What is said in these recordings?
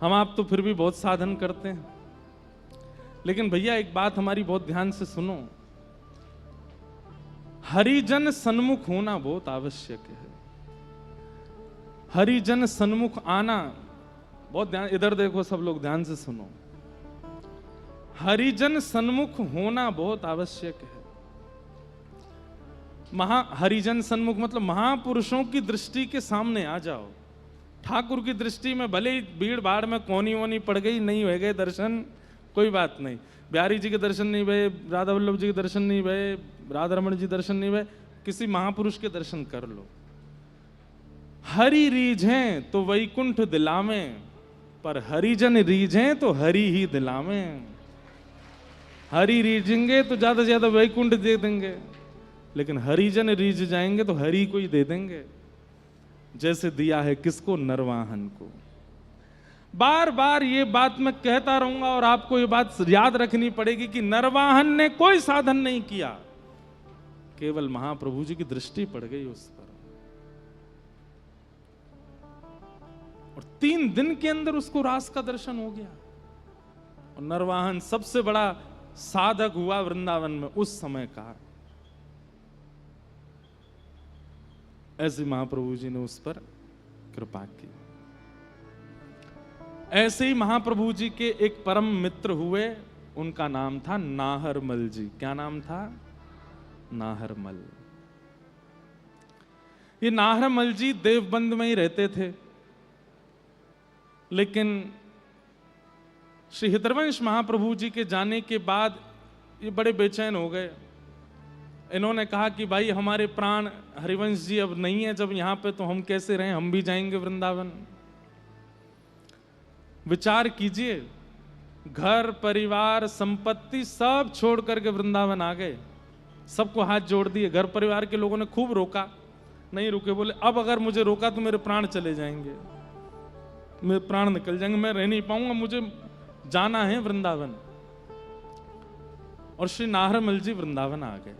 हम आप तो फिर भी बहुत साधन करते हैं, लेकिन भैया एक बात हमारी बहुत ध्यान से सुनो, हरिजन सन्मुख होना बहुत आवश्यक है। हरिजन सन्मुख आना बहुत ध्यान, इधर देखो सब लोग ध्यान से सुनो, हरिजन सन्मुख होना बहुत आवश्यक है। हरिजन सन्मुख मतलब महापुरुषों की दृष्टि के सामने आ जाओ। ठाकुर की दृष्टि में भले ही भीड़ भाड़ में कोनी वोनी पड़ गई, नहीं हो गए दर्शन, कोई बात नहीं। बिहारी जी के दर्शन नहीं भये, राधा वल्लभ जी के दर्शन नहीं भये, राधा रमण जी दर्शन नहीं भये, किसी महापुरुष के दर्शन कर लो। हरि रीझें तो वैकुंठ दिलावें, पर हरिजन रीझें तो हरि ही दिलावें। हरि रीझेंगे तो ज्यादा से ज्यादा वैकुंठ दे देंगे, लेकिन हरिजन रीझ जाएंगे तो हरि को ही दे देंगे, जैसे दिया है किसको, नरवाहन को। बार बार ये बात मैं कहता रहूंगा और आपको ये बात याद रखनी पड़ेगी कि नरवाहन ने कोई साधन नहीं किया, केवल महाप्रभु जी की दृष्टि पड़ गई उस पर, और 3 दिन के अंदर उसको रास का दर्शन हो गया। और नरवाहन सबसे बड़ा साधक हुआ वृंदावन में उस समय का। ऐसे महाप्रभु जी ने उस पर कृपा की। ऐसे ही महाप्रभु जी के एक परम मित्र हुए, उनका नाम था नाहरमल जी। क्या नाम था? नाहरमल। ये नाहरमल जी देवबंद में ही रहते थे, लेकिन श्री हितवंश महाप्रभु जी के जाने के बाद ये बड़े बेचैन हो गए। इन्होंने कहा कि भाई हमारे प्राण हरिवंश जी अब नहीं है जब यहाँ पे, तो हम कैसे रहें, हम भी जाएंगे वृंदावन। विचार कीजिए, घर परिवार संपत्ति सब छोड़ करके वृंदावन आ गए, सबको हाथ जोड़ दिए। घर परिवार के लोगों ने खूब रोका, नहीं रुके, बोले अब अगर मुझे रोका तो मेरे प्राण चले जाएंगे, मेरे प्राण निकल जाएंगे, मैं रह नहीं पाऊंगा, मुझे जाना है वृंदावन। और श्री नाहरमल जी वृंदावन आ गए।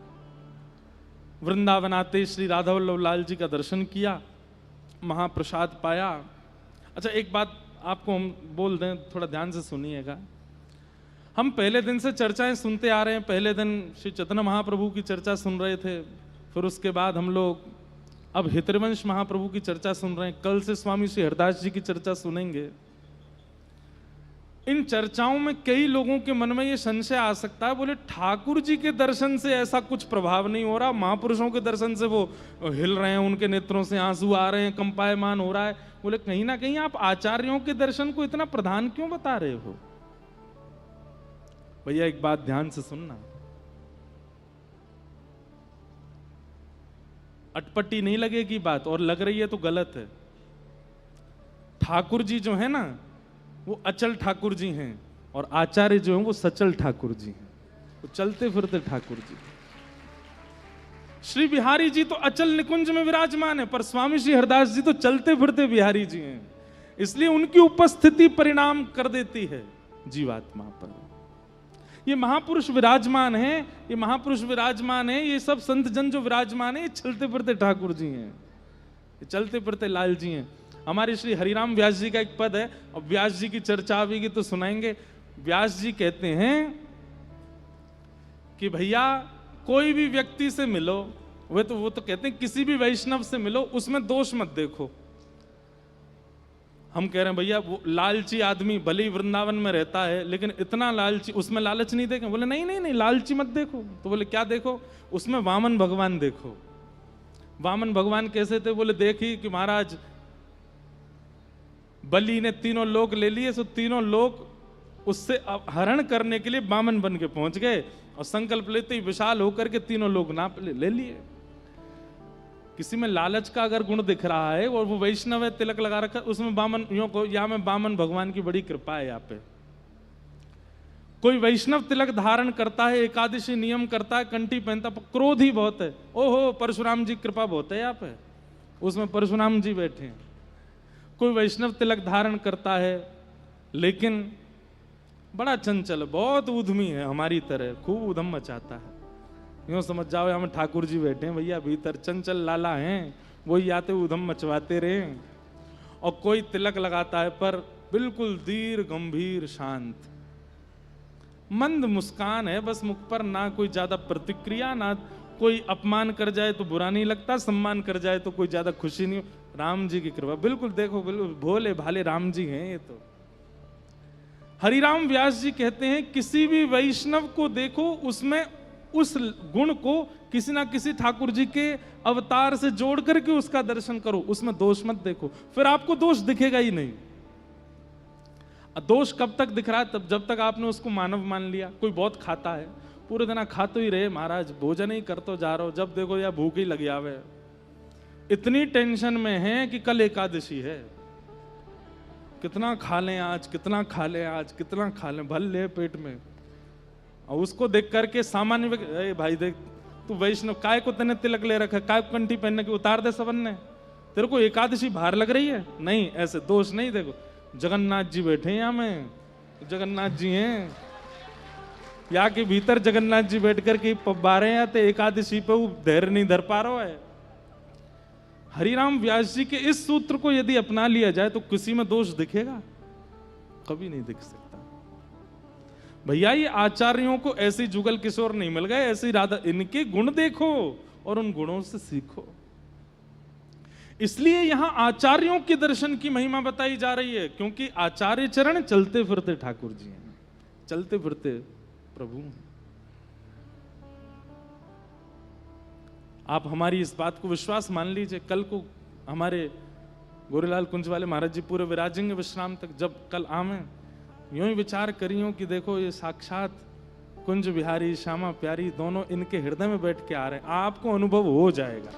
वृंदावन आते श्री राधा वल्लभ लाल जी का दर्शन किया, महाप्रसाद पाया। अच्छा एक बात आपको हम बोल दें, थोड़ा ध्यान से सुनिएगा। हम पहले दिन से चर्चाएं सुनते आ रहे हैं। पहले दिन श्री चैतन्य महाप्रभु की चर्चा सुन रहे थे, फिर उसके बाद हम लोग अब हितवंश महाप्रभु की चर्चा सुन रहे हैं। कल से स्वामी श्री हरदास जी की चर्चा सुनेंगे। इन चर्चाओं में कई लोगों के मन में ये संशय आ सकता है, बोले ठाकुर जी के दर्शन से ऐसा कुछ प्रभाव नहीं हो रहा, महापुरुषों के दर्शन से वो हिल रहे हैं, उनके नेत्रों से आंसू आ रहे हैं, कंपायमान हो रहा है। बोले कहीं ना कहीं आप आचार्यों के दर्शन को इतना प्रधान क्यों बता रहे हो? भैया एक बात ध्यान से सुनना, अटपटी नहीं लगेगी बात, और लग रही है तो गलत है। ठाकुर जी जो है ना वो अचल ठाकुर जी हैं, और आचार्य जो हैं वो सचल ठाकुर जी हैं, वो चलते फिरते ठाकुर जी। श्री बिहारी जी तो अचल निकुंज में विराजमान है, पर स्वामी श्री हरदास जी तो चलते फिरते बिहारी जी हैं, इसलिए उनकी उपस्थिति परिणाम कर देती है जीवात्मा पर। ये महापुरुष विराजमान है, ये महापुरुष विराजमान है, ये सब संत जन जो विराजमान है, ये चलते फिरते ठाकुर जी हैं, ये चलते फिरते लाल जी हैं। हमारे श्री हरिराम व्यास जी का एक पद है, और व्यास जी की चर्चा आवेगी तो सुनाएंगे। व्यास जी कहते हैं कि भैया कोई भी व्यक्ति से मिलो, वो तो कहते हैं किसी भी वैष्णव से मिलो, उसमें दोष मत देखो। हम कह रहे हैं भैया वो लालची आदमी भले ही वृंदावन में रहता है, लेकिन इतना लालची, उसमें लालच नहीं देखें। बोले नहीं नहीं नहीं, लालची मत देखो। तो बोले क्या देखो? उसमें वामन भगवान देखो। वामन भगवान कैसे थे? बोले देखी कि महाराज बलि ने 3 लोक ले लिए, सो 3 लोक उससे हरण करने के लिए वामन बन के पहुंच गए, और संकल्प लेते ही विशाल होकर के 3 लोक नाप ले लिए। किसी में लालच का अगर गुण दिख रहा है और वो वैष्णव है, तिलक लगा रखा, उसमें वामन यो को या में वामन भगवान की बड़ी कृपा है। यहाँ पे कोई वैष्णव तिलक धारण करता है, एकादशी नियम करता है, कंठी पहनता, क्रोध ही बहुत है। ओहो परशुराम जी कृपा बहुत है यहाँ पे, उसमें परशुराम जी बैठे हैं। कोई वैष्णव तिलक धारण करता है, लेकिन बड़ा चंचल, बहुत उद्यमी है, हमारी तरह खूब उधम मचाता है। यूं समझ जाओ यहाँ में ठाकुर जी बैठे हैं भैया, भीतर चंचल लाला हैं, वही आते उधम मचवाते रहे। और कोई तिलक लगाता है पर बिल्कुल धीर गंभीर शांत, मंद मुस्कान है बस मुख पर, ना कोई ज्यादा प्रतिक्रिया, ना कोई अपमान कर जाए तो बुरा नहीं लगता, सम्मान कर जाए तो कोई ज्यादा खुशी नहीं। राम जी की कृपा, बिल्कुल देखो, बिल्कुल भोले भाले राम जी हैं ये तो। हरिराम व्यास जी कहते हैं किसी भी वैष्णव को देखो उसमें उस गुण को किसी ना किसी ठाकुर जी के अवतार से जोड़ करके उसका दर्शन करो, उसमें दोष मत देखो, फिर आपको दोष दिखेगा ही नहीं। दोष कब तक दिख रहा है? तब जब तक आपने उसको मानव मान लिया। कोई बहुत खाता है, पूरे दिन खाते ही रहे महाराज, भोजन ही करते जा रहे हो, जब देखो या भूख ही लगी आवे, इतनी टेंशन में है कि कल एकादशी है, कितना खा लें आज, कितना खा लें आज, कितना खा लें, भल ले पेट में। और उसको देख करके सामान्य भाई देख, तू वैष्णव काय को तने तिलक ले रखा, काय को कंठी पहनने की उतार दे सबन ने, तेरे को एकादशी बाहर लग रही है? नहीं, ऐसे दोष नहीं। देखो जगन्नाथ जी बैठे हैं यहाँ में, जगन्नाथ जी हैं यहाँ के भीतर, जगन्नाथ जी बैठ करके पब्बा रहे हैं, तो एकादशी पे वो धैर्य नहीं धर पा रहा है। हरिराम व्यास जी के इस सूत्र को यदि अपना लिया जाए तो किसी में दोष दिखेगा? कभी नहीं दिख सकता। भैया ये आचार्यों को ऐसे जुगल किशोर नहीं मिल गए, ऐसे राधा, इनके गुण देखो और उन गुणों से सीखो। इसलिए यहां आचार्यों के दर्शन की महिमा बताई जा रही है, क्योंकि आचार्य चरण चलते फिरते ठाकुर जी हैं, चलते फिरते प्रभु हैं। आप हमारी इस बात को विश्वास मान लीजिए, कल को हमारे गोरेलाल कुंज वाले महाराज जी पूरे विराजेंगे विश्राम तक, जब कल आवे यूं ही विचार करियो कि देखो ये साक्षात कुंज बिहारी श्यामा प्यारी दोनों इनके हृदय में बैठ के आ रहे हैं। आपको अनुभव हो जाएगा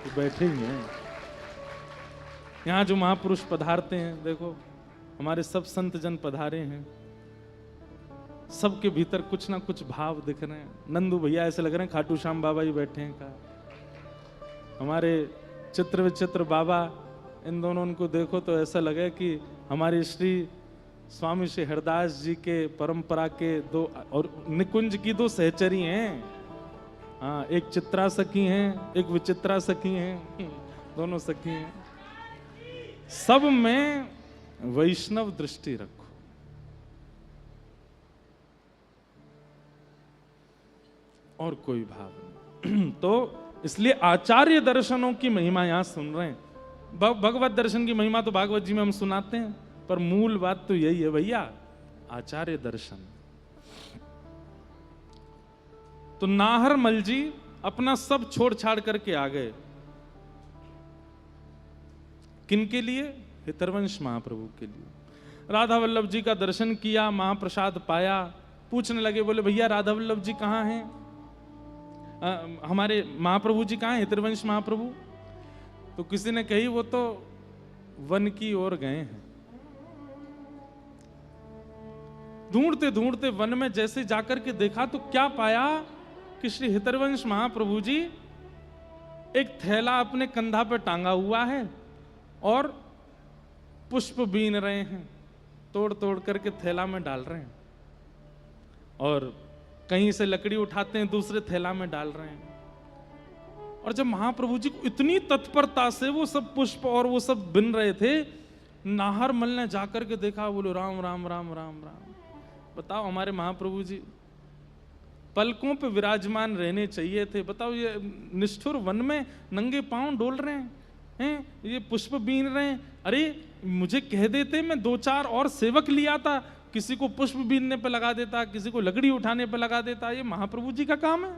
कि बैठे ही हैं। यहाँ जो महापुरुष पधारते हैं, देखो हमारे सब संत जन पधारे हैं, सबके भीतर कुछ ना कुछ भाव दिख रहे हैं। नंदू भैया ऐसे लग रहे हैं खाटू श्याम बाबा ही बैठे हैं का। हमारे चित्र विचित्र बाबा, इन दोनों उनको देखो तो ऐसा लगे कि हमारे श्री स्वामी श्री हरदास जी के परंपरा के दो और निकुंज की दो सहचरी हैं। हाँ, एक चित्रा सखी हैं, एक विचित्रा सखी हैं, दोनों सखी हैं। सब में वैष्णव दृष्टि रखो। और कोई भाव नहीं। तो इसलिए आचार्य दर्शनों की महिमा यहां सुन रहे हैं। भगवत दर्शन की महिमा तो भागवत जी में हम सुनाते हैं, पर मूल बात तो यही है भैया, आचार्य दर्शन। तो नाहरमल जी अपना सब छोड़ छाड़ करके आ गए, किनके लिए? हितरवंश महाप्रभु के लिए। राधा वल्लभ जी का दर्शन किया, महाप्रसाद पाया, पूछने लगे, बोले भैया राधा वल्लभ जी कहाँ हैं? हमारे महाप्रभु जी कहाँ हैं, हितरवंश महाप्रभु? तो किसी ने कही वो तो वन की ओर गए हैं। ढूंढते ढूंढते वन में जैसे जाकर के देखा तो क्या पाया कि श्री हितरवंश महाप्रभु जी एक थैला अपने कंधा पर टांगा हुआ है और पुष्प बीन रहे हैं, तोड़ तोड़ करके थैला में डाल रहे हैं, और कहीं से लकड़ी उठाते हैं दूसरे थैला में डाल रहे हैं। और जब महाप्रभु जी को इतनी तत्परता से वो सब पुष्प और वो सब बिन रहे थे, नाहरमल ने जाकर के देखा, बोलो राम राम राम राम राम। बताओ हमारे महाप्रभु जी पलकों पे विराजमान रहने चाहिए थे, बताओ ये निष्ठुर वन में नंगे पांव डोल रहे हैं, ये पुष्प बीन रहे हैं। अरे मुझे कह देते, मैं 2-4 और सेवक लिया था, किसी को पुष्प बीनने पे लगा देता, किसी को लकड़ी उठाने पे लगा देता। ये महाप्रभु जी का काम है।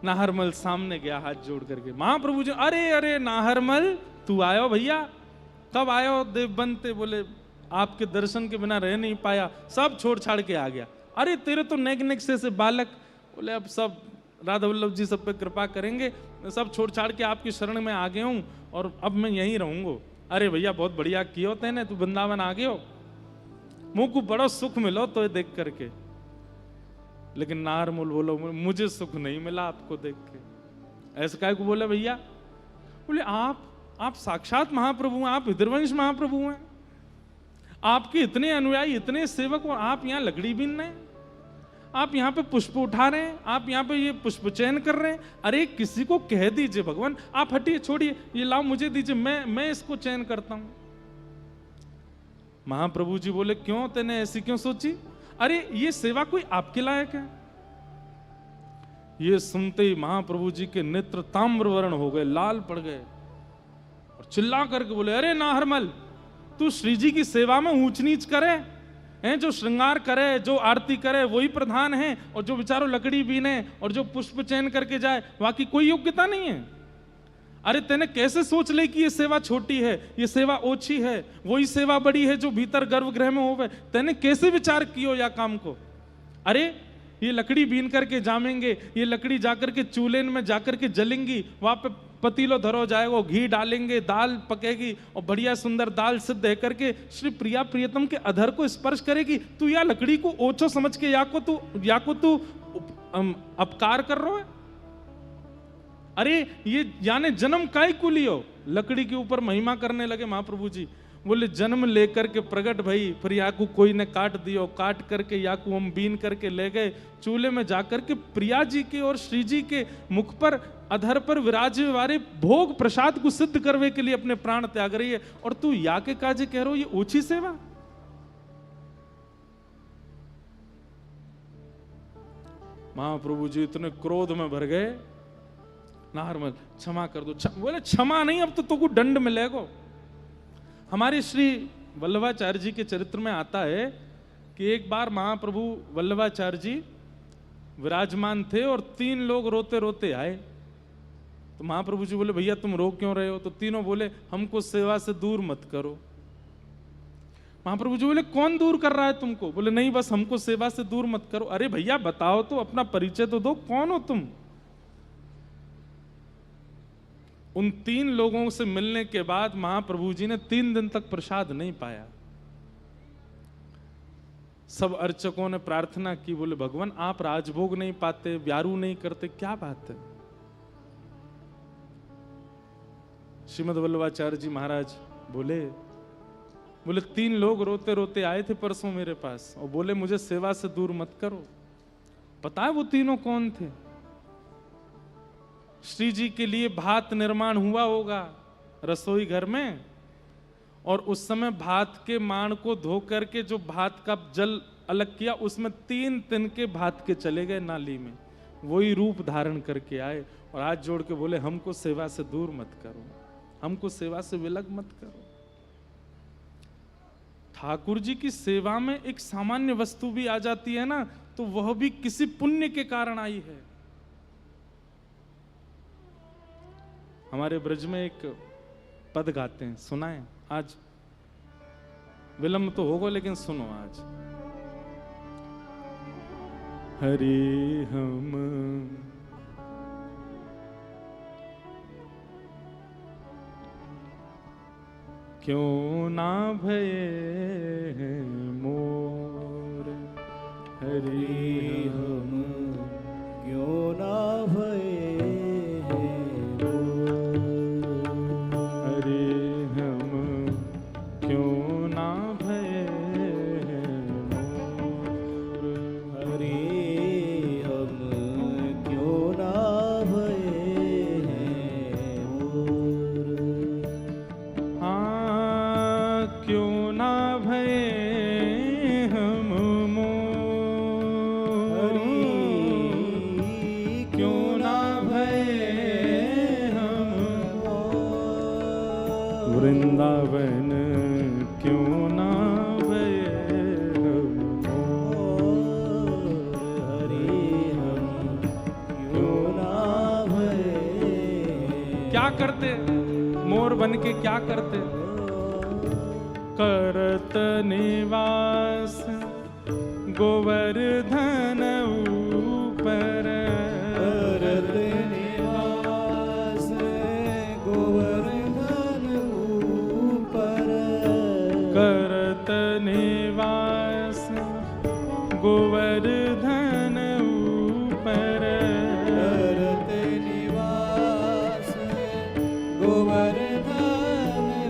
नाहरमल सामने गया हाथ जोड़ करके, महाप्रभु जी, अरे अरे नाहरमल तू आयो भैया, कब आयो देवबंते? बोले आपके दर्शन के बिना रह नहीं पाया, सब छोड़ छाड़ के आ गया। अरे तेरे तो नेक नेक से बालक। बोले अब सब राधा वल्लभ जी सब पे कृपा करेंगे, सब छोड़ छाड़ के आपकी शरण में आ गया हूं और अब मैं यहीं रहूंगा। अरे भैया बहुत बढ़िया किए होते हैं, तू वृंदावन आ गए हो, मुंह को बड़ा सुख मिलो तो देख करके। लेकिन नाहरमल बोलो मुझे सुख नहीं मिला आपको देख के। ऐसा काय को बोले भैया? बोले आप साक्षात महाप्रभु हैं, आप हितरवंश महाप्रभु हैं, आपके इतने अनुयायी, इतने सेवक, और आप यहाँ लकड़ी बीन रहे हैं। आप यहाँ पे पुष्प उठा रहे हैं, आप यहाँ पे ये पुष्प चयन कर रहे हैं। अरे किसी को कह दीजिए भगवान आप हटिए, छोड़िए, ये लाओ मुझे दीजिए, मैं इसको चयन करता हूं। महाप्रभु जी बोले क्यों, तेने ऐसी क्यों सोची? अरे ये सेवा कोई आपके लायक है? ये सुनते ही महाप्रभु जी के नेत्र ताम्रवर्ण हो गए, लाल पड़ गए, और चिल्ला करके बोले अरे नाहरमल, तू श्री जी की सेवा में ऊंच नीच करे हैं? जो श्रृंगार करे, जो आरती करे वही प्रधान है, और जो बेचारो लकड़ी बीने और जो पुष्प चयन करके जाए बाकी कोई योग्यता नहीं है। अरे तेने कैसे सोच ले कि ये सेवा छोटी है, ये सेवा ओछी है, वही सेवा बड़ी है जो भीतर गर्भगृह में होवे? तेने कैसे विचार कियो या काम को? अरे ये लकड़ी बीन करके जामेंगे, ये लकड़ी जाकर के चूल्हे में जाकर के जलेंगी, वहां पे पतीलो धरो जाएगा, घी डालेंगे, दाल पकेगी और बढ़िया सुंदर दाल सिद्ध है करके श्री प्रिया प्रियतम के अधर को स्पर्श करेगी। तू या लकड़ी को ओछो समझ के या को तू अपकार कर रहा है? अरे ये यानी जन्म काय को लियो? लकड़ी के ऊपर महिमा करने लगे महाप्रभु जी। बोले जन्म लेकर के प्रगट भई, फिर याकू कोई ने काट दियो, काट करके याकू हम बीन करके ले गए चूल्हे में जाकर के प्रिया जी के और श्री जी के मुख पर अधर पर विराजे वाले भोग प्रसाद को सिद्ध करने के लिए अपने प्राण त्याग रही है, और तू या के काजे कह रहे हो ये ऊंची सेवा? महाप्रभु जी इतने क्रोध में भर गए, नाहरमल क्षमा कर दो। बोले क्षमा नहीं, अब तो तुमको दंड मिलेगा। हमारे श्री वल्लभाचार्य जी के चरित्र में आता है कि एक बार महाप्रभु वल्लभाचार्य जी विराजमान थे और 3 लोग रोते रोते आए। तो महाप्रभु जी बोले भैया तुम रो क्यों रहे हो? तो तीनों बोले हमको सेवा से दूर मत करो। महाप्रभु जी बोले कौन दूर कर रहा है तुमको? बोले नहीं बस हमको सेवा से दूर मत करो। अरे भैया बताओ तो, अपना परिचय तो दो, कौन हो तुम? उन 3 लोगों से मिलने के बाद महाप्रभु जी ने 3 दिन तक प्रसाद नहीं पाया। सब अर्चकों ने प्रार्थना की, बोले भगवान आप राजभोग नहीं पाते, ब्यारू नहीं करते, क्या बात है? श्रीमद वल्लभाचार्य जी महाराज बोले 3 लोग रोते रोते आए थे परसों मेरे पास और बोले मुझे सेवा से दूर मत करो। पता है वो तीनों कौन थे? श्री जी के लिए भात निर्माण हुआ होगा रसोई घर में, और उस समय भात के माण को धो करके जो भात का जल अलग किया उसमें 3 तिनके भात के चले गए नाली में, वही रूप धारण करके आए और हाथ जोड़ के बोले हमको सेवा से दूर मत करो, हमको सेवा से विलग मत करो। ठाकुर जी की सेवा में एक सामान्य वस्तु भी आ जाती है ना, तो वह भी किसी पुण्य के कारण आई है। हमारे ब्रज में एक पद गाते हैं, सुनाएं? आज विलंब तो होगा लेकिन सुनो आज। हरि हम क्यों ना भये मोर, हरि हम क्यों ना भये, वृंदावन क्यों ना भये हरि हम क्यों ना भये। क्या करते मोर बन के, क्या करते? करत निवास गोवर्धन ऊपर, करत निवास गोवर्धन ऊपर, करत निवास गोवर्धन ऊपर, करत निवास गोवर्धन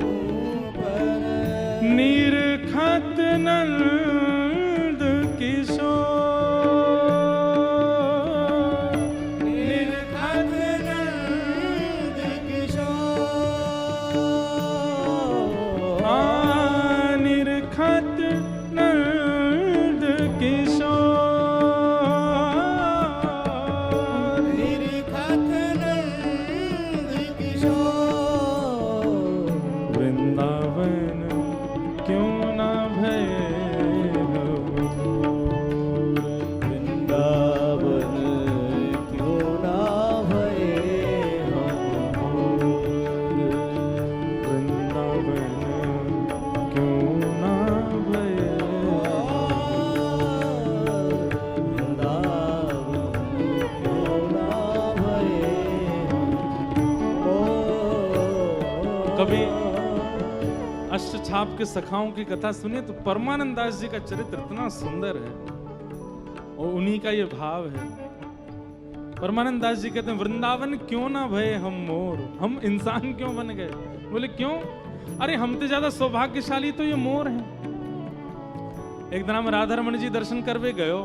ऊपर, निरखत नंद किशोर, निरखत नंद किशोर, निरखत नंद किशोर, वृंदावन क्यों ना भय वृंदावन क्यों ना भये हम मोर, वृंदावन क्यों ना भय वृंदावन क्यों ना भये हम मोर। कभी अष्टछाप के सखाओं की कथा सुनिए तो परमानंद दास जी का चरित्र इतना सुंदर है और उन्हीं का ये भाव है। परमानंद दास जी कहते हैं वृंदावन क्यों ना भये हम मोर, हम इंसान क्यों बन गए? बोले क्यों? अरे हमसे ज्यादा सौभाग्यशाली तो ये मोर हैं। एक दिन हम राधारमण जी दर्शन करवे गयो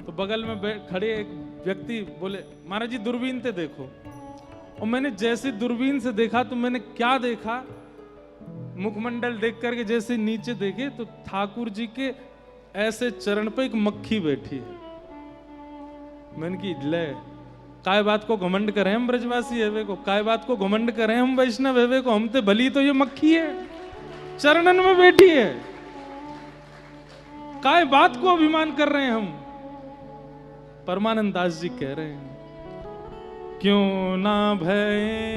तो बगल में खड़े एक व्यक्ति बोले महाराज जी दूरबीन से देखो। और मैंने जैसे दूरबीन से देखा तो मैंने क्या देखा, मुखमंडल देख करके जैसे नीचे देखे तो ठाकुर जी के ऐसे चरण पे एक मक्खी बैठी है। मैंने की ले काय बात को घमंड करें हम ब्रजवासी हेवे को, काय बात को घमंड करें हम वैष्णव हेवे को, हम ते भली तो ये मक्खी है चरणन में बैठी है, काय बात को अभिमान कर रहे हैं हम। परमानंद दास जी कह रहे हैं क्यों ना भय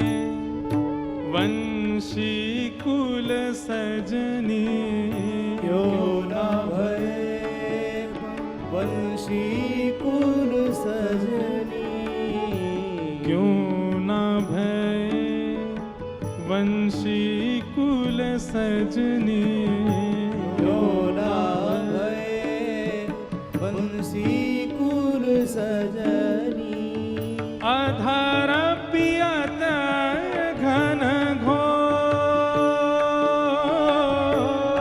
वंशी कुल सजनी, क्यों ना भये वंशी कुल सजनी, क्यों ना भय वंशी कुल सजनी, क्यों ना भये वंशी कुल सजनी, अधर पियत घन घोर,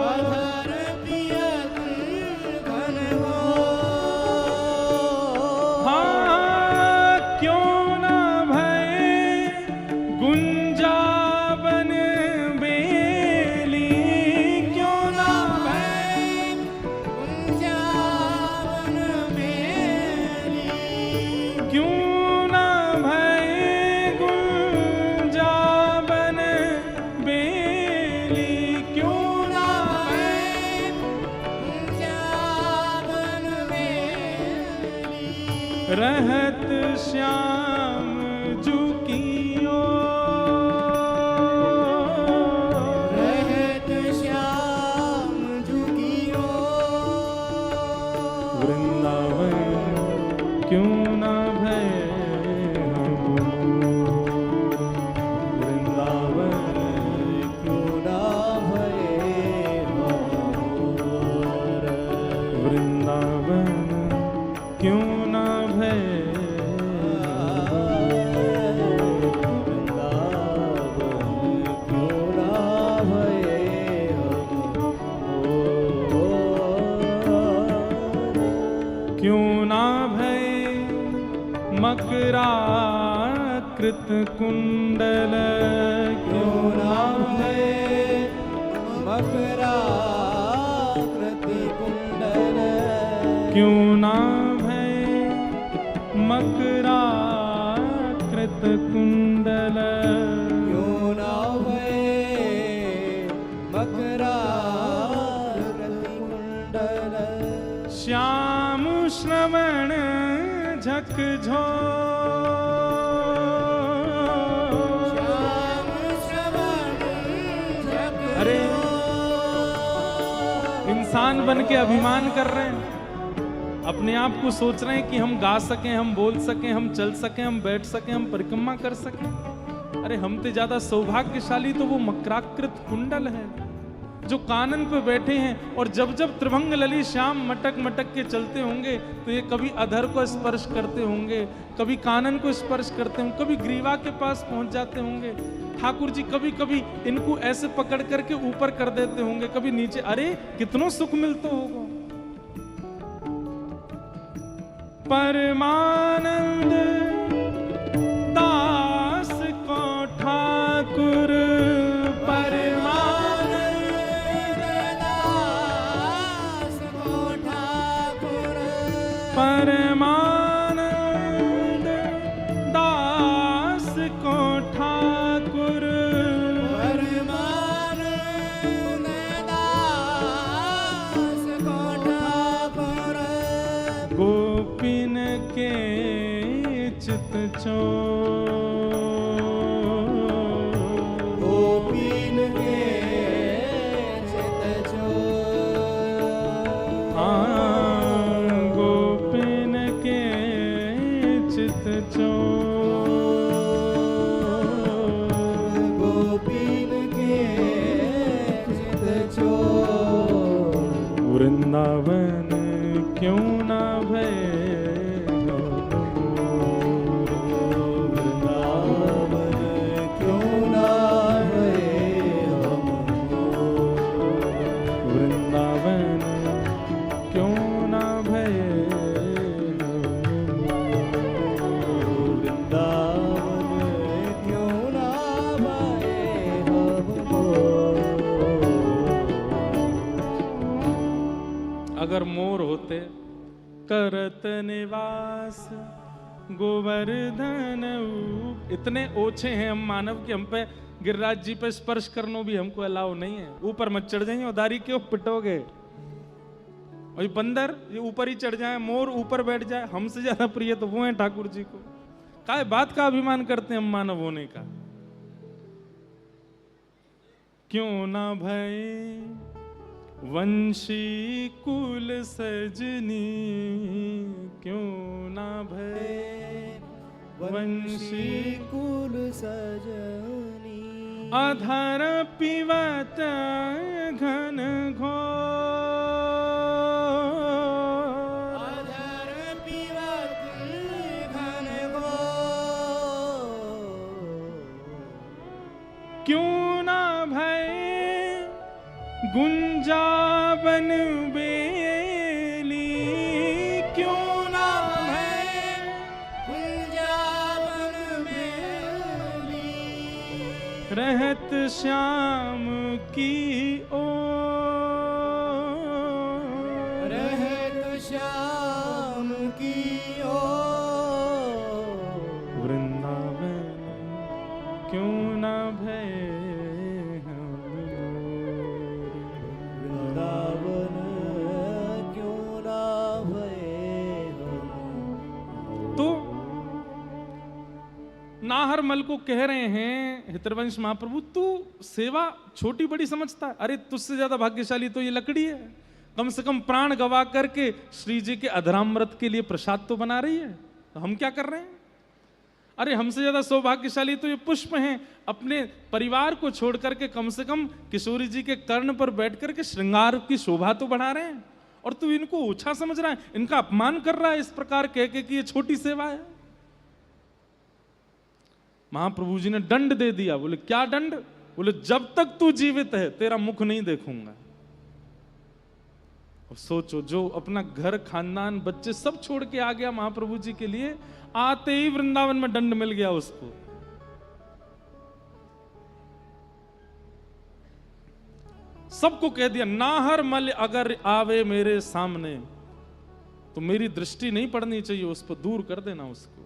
अधर पियत घन घोर, हाँ क्यों ना भय गुंजावन बेली, क्यों ना भय गुंजावन मेरी, क्यों ना भय गुंजावन बेली, क्यों ना भय गुंजावन मेरी, रहत श्याम जुकियो, रहत श्याम झुकियो, वृंदावन क्यों ना भय हम मोर, वृंदावन क्यों ना भये हम मोर, वृंदावन क्यों ना भय वृंदावन क्यों ना भये हम मोर, क्यों ना भय मकराकृत कुंडल, क्यों ना भये मकराकृति कुंडल, क्यों ना भय मकराकृत कुंडल, क्यों ना भये मकराकृति कुंडल, श्याम श्रवण झकझो, श्याम श्रवण झकझोर, अरे इंसान बन के अभिमान कर रहे हैं, अपने आप को सोच रहे हैं कि हम गा सकें, हम बोल सकें, हम चल सकें, हम बैठ सकें, हम परिक्रमा कर सकें। अरे हमसे ज्यादा सौभाग्यशाली तो वो मकराकृत कुंडल है जो कानन पे बैठे हैं, और जब जब त्रिभंग लली श्याम मटक मटक के चलते होंगे तो ये कभी अधर को स्पर्श करते होंगे, कभी कानन को स्पर्श करते होंगे, कभी ग्रीवा के पास पहुंच जाते होंगे। ठाकुर जी कभी कभी इनको ऐसे पकड़ करके ऊपर कर देते होंगे, कभी नीचे। अरे कितनो सुख मिलता होगा। परमानंद दास को ठाकुर, परमानंद वृंदावन क्यों ना भय वृंदावन क्यों ना भये हम वृंदावन क्यों ना भय वृंदावन क्यों ना भये हमको अगर मोर होते करत निवास गोवर्धन इतने ओछे हैं हम मानव कि हम पे गिरिराज जी पे स्पर्श करना भी हमको अलाउ नहीं है। ऊपर मत चढ़ जाइए, उदारी क्यों पिटोगे। और ये बंदर ये ऊपर ही चढ़ जाए, मोर ऊपर बैठ जाए, हमसे ज्यादा प्रिय तो वो है ठाकुर जी को। काय बात का अभिमान करते हैं हम मानव होने का। क्यों ना भय वंशी कुल सजनी क्यों ना भय वंशी कुल सजनी अधर पिबत घन घोर अधर पिबत घन घोर क्यों ना भय गुंजावन बेली क्यों ना भय कुंजावन बेली रहत श्याम की ओर रहत श्याम की ओर वृंदावन क्यों ना भय वृंदावन क्यों ना भये हम तो नाहरमल को कह रहे हैं हितरवंश महाप्रभु, तू सेवा छोटी बड़ी समझता है। अरे तुझसे ज्यादा भाग्यशाली तो ये लकड़ी है, कम से कम प्राण गवा करके श्री जी के अधरामृत के लिए प्रसाद तो बना रही है। तो हम क्या कर रहे हैं? अरे हमसे ज्यादा सौभाग्यशाली तो ये पुष्प हैं, अपने परिवार को छोड़ करके कम से कम किशोरी जी के कर्ण पर बैठ करके श्रृंगार की शोभा तो बढ़ा रहे हैं। और तू इनको ओछा समझ रहा है, इनका अपमान कर रहा है इस प्रकार कह के कि ये छोटी सेवा है। महाप्रभु जी ने दंड दे दिया। बोले क्या दंड? बोले जब तक तू जीवित है तेरा मुख नहीं देखूंगा। और सोचो, जो अपना घर खानदान बच्चे सब छोड़ के आ गया महाप्रभु जी के लिए, आते ही वृंदावन में दंड मिल गया उसको। सबको कह दिया नाहरमल अगर आवे मेरे सामने तो मेरी दृष्टि नहीं पड़नी चाहिए उस पर, दूर कर देना उसको।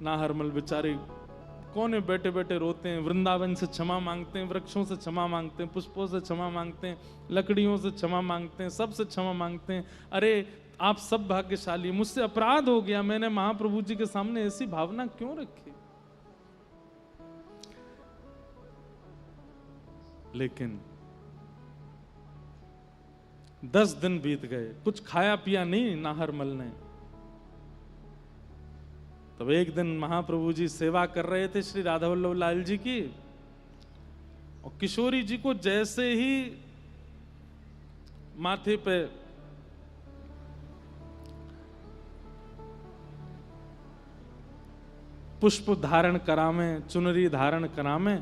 नाहरमल बेचारे कोने बैठे बैठे रोते हैं, वृंदावन से क्षमा मांगते हैं, वृक्षों से क्षमा मांगते हैं, पुष्पों से क्षमा मांगते हैं, लकड़ियों से क्षमा मांगते हैं, सबसे क्षमा मांगते हैं। अरे आप सब भाग्यशाली, मुझसे अपराध हो गया, मैंने महाप्रभु जी के सामने ऐसी भावना क्यों रखी। लेकिन 10 दिन बीत गए, कुछ खाया पिया नहीं नाहरमल ने। तब एक दिन महाप्रभु जी सेवा कर रहे थे श्री राधा वल्लभ लाल जी की, और किशोरी जी को जैसे ही माथे पे पुष्प धारण करामे, चुनरी धारण करामे,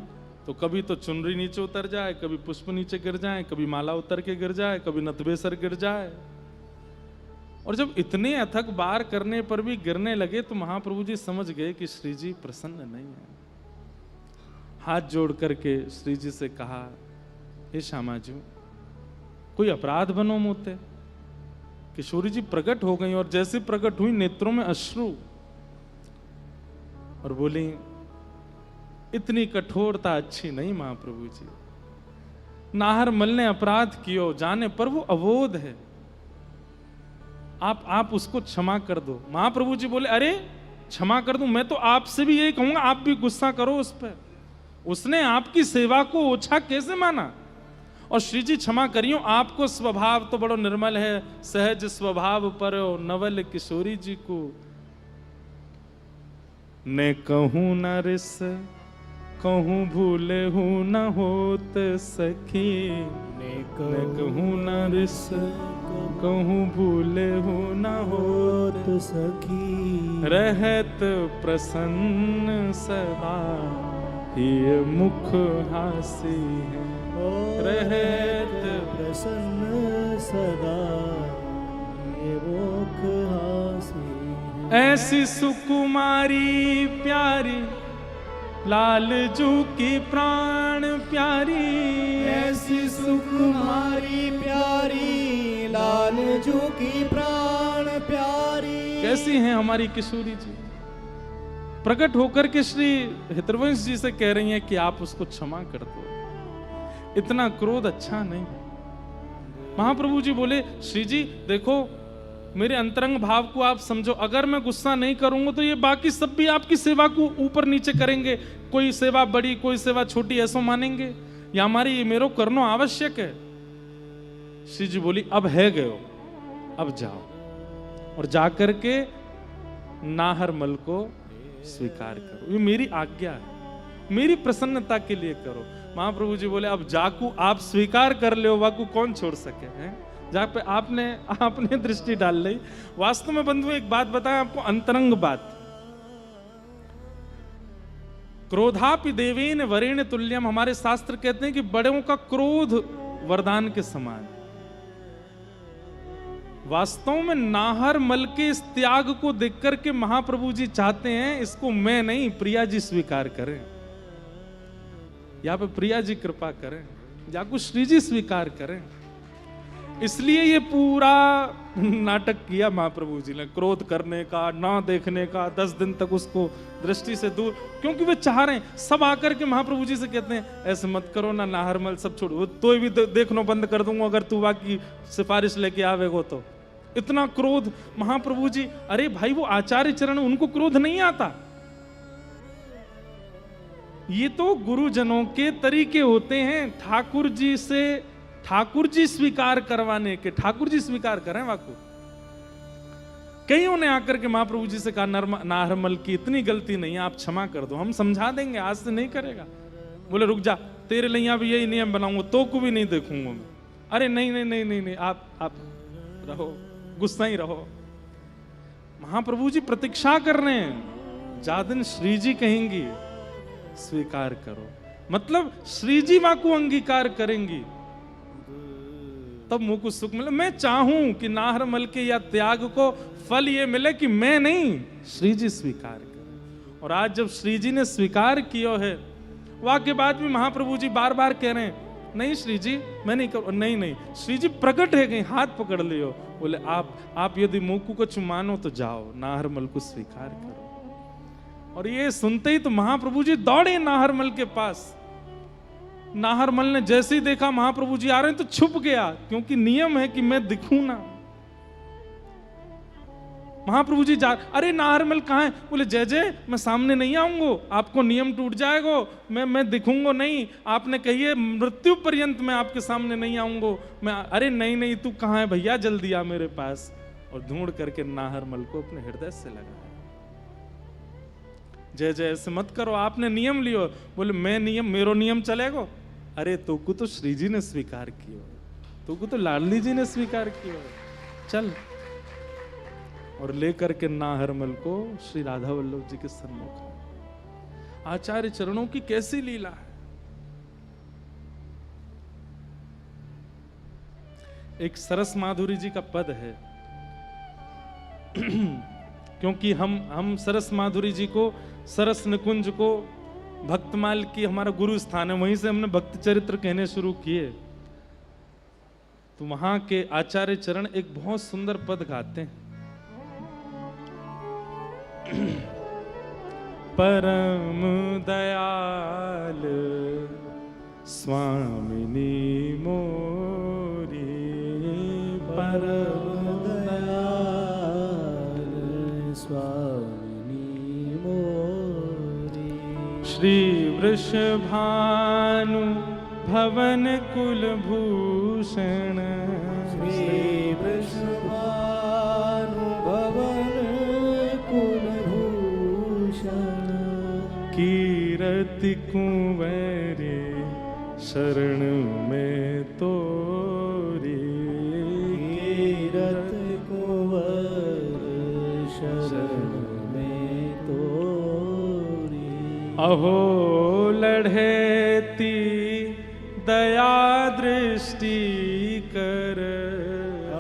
तो कभी तो चुनरी नीचे उतर जाए, कभी पुष्प नीचे गिर जाए, कभी माला उतर के गिर जाए, कभी नतबेसर गिर जाए। और जब इतने अथक बार करने पर भी गिरने लगे तो महाप्रभु जी समझ गए कि श्री जी प्रसन्न नहीं है। हाथ जोड़ करके श्री जी से कहा, हे श्यामाजू कोई अपराध बनो मोते। किशोरी जी प्रकट हो गई, और जैसे प्रकट हुई नेत्रों में अश्रु, और बोली इतनी कठोरता अच्छी नहीं महाप्रभु जी। नाहरमल ने अपराध कियो, जाने पर वो अवोध है, आप उसको क्षमा कर दो। महाप्रभु जी बोले अरे क्षमा कर दूं? मैं तो आपसे भी यही कहूंगा, आप भी गुस्सा करो उस पर। उसने आपकी सेवा को ओछा कैसे माना? और श्री जी क्षमा करियो, आपको स्वभाव तो बड़ो निर्मल है, सहज स्वभाव पर नवल किशोरी जी को। ने कहूं न रिस कहूँ भूले हूँ न होत सखी, न कहूँ न रिस कहूँ भूले हूँ न होत सखी, रहत प्रसन्न सदा ये मुख हासी है, रहत प्रसन्न सदा ये मुख हासी है। ऐसी सुकुमारी प्यारी लाल जू की प्राण प्यारी, ऐसी सुकुमारी प्यारी लाल जू की प्राण प्यारी। कैसी हैं हमारी किशोरी जी, प्रकट होकर के श्री हितवंश जी से कह रही हैं कि आप उसको क्षमा कर दो, इतना क्रोध अच्छा नहीं। महाप्रभु जी बोले श्री जी देखो मेरे अंतरंग भाव को आप समझो, अगर मैं गुस्सा नहीं करूंगा तो ये बाकी सब भी आपकी सेवा को ऊपर नीचे करेंगे, कोई सेवा बड़ी कोई सेवा छोटी ऐसा मानेंगे, या हमारी ये मेरो करना आवश्यक है। श्री जी बोली अब है गयो, अब जाओ और जाकर के नाहर मल को स्वीकार करो, ये मेरी आज्ञा है, मेरी प्रसन्नता के लिए करो। महाप्रभु जी बोले अब जाकू आप स्वीकार कर ले, वाकू कौन छोड़ सके हैं, जहां पे आपने दृष्टि डाल ली। वास्तव में बंधु एक बात बताएं आपको, अंतरंग बात, क्रोधापि देवेन वरेण तुल्यम, हमारे शास्त्र कहते हैं कि बड़ों का क्रोध वरदान के समान। वास्तव में नाहर मल के इस त्याग को देख करके महाप्रभु जी चाहते हैं इसको मैं नहीं प्रिया जी स्वीकार करें, यहाँ पे प्रिया जी कृपा करें, या कुछ श्री जी स्वीकार करें। इसलिए ये पूरा नाटक किया महाप्रभु जी ने, क्रोध करने का, ना देखने का, 10 दिन तक उसको दृष्टि से दूर, क्योंकि वे चाह रहे हैं। सब आकर के महाप्रभु जी से कहते हैं ऐसे मत करो ना, नाहरमल सब छोड़ो, तो भी देखना बंद कर दूंगा अगर तू बाकी सिफारिश लेके आवेगो तो। इतना क्रोध महाप्रभु जी, अरे भाई वो आचार्य चरण, उनको क्रोध नहीं आता, ये तो गुरुजनों के तरीके होते हैं ठाकुर जी से, ठाकुर जी स्वीकार करवाने के, ठाकुर जी स्वीकार करें वाकु। कईयों ने आकर के महाप्रभु जी से कहा नाहरमल की इतनी गलती नहीं है, आप क्षमा कर दो, हम समझा देंगे, आज से नहीं करेगा। बोले रुक जा, तेरे लिए यहाँ भी यही नियम बनाऊंगा, तो को भी नहीं देखूंगा मैं। अरे नहीं नहीं नहीं नहीं नहीं, आप रहो, गुस्सा ही रहो। महाप्रभु जी प्रतीक्षा कर रहे हैं, जा दिन श्री जी कहेंगी स्वीकार करो, मतलब श्री जी मां को अंगीकार करेंगी तब मुंह को सुख मिले। मैं चाहूं कि नाहरमल के या त्याग को फल ये मिले कि मैं नहीं, श्री जी स्वीकार करें। और आज जब श्री जी ने स्वीकार किया है, वहां के बाद भी महाप्रभु जी बार बार कह रहे हैं नहीं श्री जी मैं नहीं कर, नहीं नहीं श्री जी प्रकट है गई, हाथ पकड़ लियो। बोले आप यदि मुंह को मानो तो जाओ, नाहरमल को स्वीकार करो। और ये सुनते ही तो महाप्रभु जी दौड़े नाहरमल के पास। नाहरमल ने जैसे ही देखा महाप्रभु जी आ रहे हैं तो छुप गया, क्योंकि नियम है कि मैं दिखूं ना। महाप्रभु जी जा, अरे नाहरमल कहाँ है? बोले जय जय मैं सामने नहीं आऊंगा, आपको नियम टूट जाएगा, मैं दिखूंगा नहीं, आपने कहिए मृत्यु पर्यंत मैं आपके सामने नहीं आऊंगा मैं। अरे नहीं नहीं तू कहाँ है भैया, जल्दी आ मेरे पास। और ढूंढ करके नाहरमल को अपने हृदय से लगाया। जय जय ऐसे मत करो, आपने नियम लियो। बोले मैं नियम, मेरो नियम चलेगा? अरे तू को तो श्री जी ने स्वीकार किया, तू को तो लाडली जी ने स्वीकार किया, चल। और लेकर के नाहरमल को श्री राधा वल्लभ जी के सन्मुख। आचार्य चरणों की कैसी लीला है। एक सरस माधुरी जी का पद है क्योंकि हम सरस माधुरी जी को, सरस निकुंज को, भक्तमाल की हमारा गुरु स्थान है, वहीं से हमने भक्त चरित्र कहने शुरू किए। तो वहां के आचार्य चरण एक बहुत सुंदर पद गाते हैं। परम दयाल स्वामिनी मोरी, परम दयाल स्वामिनी मोरी। श्री वृषभानु भवन कुलभूषण, श्री वृषभानु भवन कुलभूषण। कीरत कीरति कुंवरे शरण में तोरी, कीरत कुंवर शरण में तोरी। अहो लढ़ेती दया दृष्टि कर,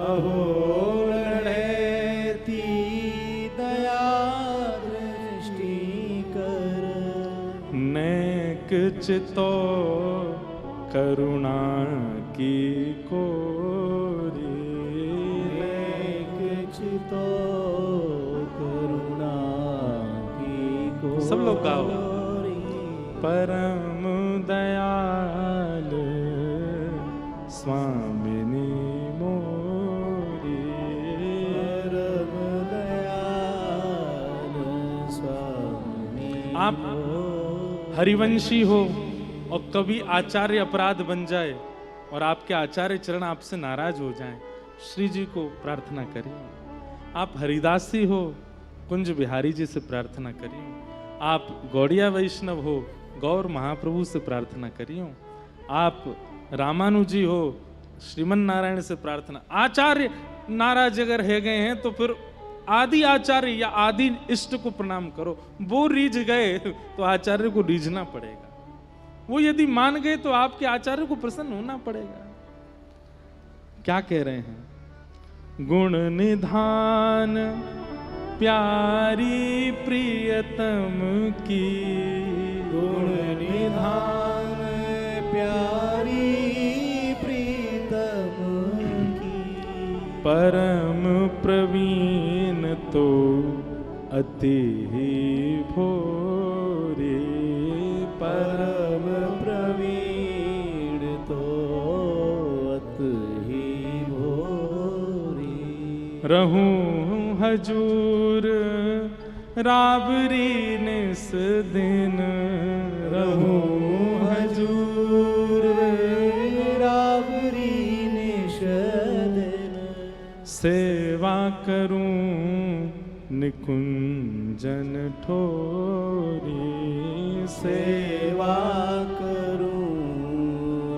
अहो लढ़ेती दया दृष्टि कर। नेक चितो करुणा की कोरी, नेक चितो करुणा की कोरी। सब लोग गाओ। परम दयाल स्वामिनी मोरी, परम दयाल स्वामी। आप हरिवंशी हो और कभी आचार्य अपराध बन जाए और आपके आचार्य चरण आपसे नाराज हो जाएं, श्री जी को प्रार्थना करिए। आप हरिदासी हो, कुंज बिहारी जी से प्रार्थना करिए। आप गौड़िया वैष्णव हो, गौर महाप्रभु से प्रार्थना करियो। आप रामानुजी हो, श्रीमन नारायण से प्रार्थना। आचार्य नाराज अगर है गए हैं तो फिर आदि आचार्य या आदि इष्ट को प्रणाम करो। वो रीझ गए तो आचार्य को रीझना पड़ेगा। वो यदि मान गए तो आपके आचार्य को प्रसन्न होना पड़ेगा। क्या कह रहे हैं? गुण निधान प्यारी प्रियतम की, गुण निधान प्यारी प्रीतम की। परम प्रवीण तो अति ही भोरे, परम प्रवीण तो अति ही भोरी। रहूं हजूर राबरी निस दिन, रहूं हजूर राबरी निस दिन। सेवा करूं निकुंजन ठोरी, सेवा करूं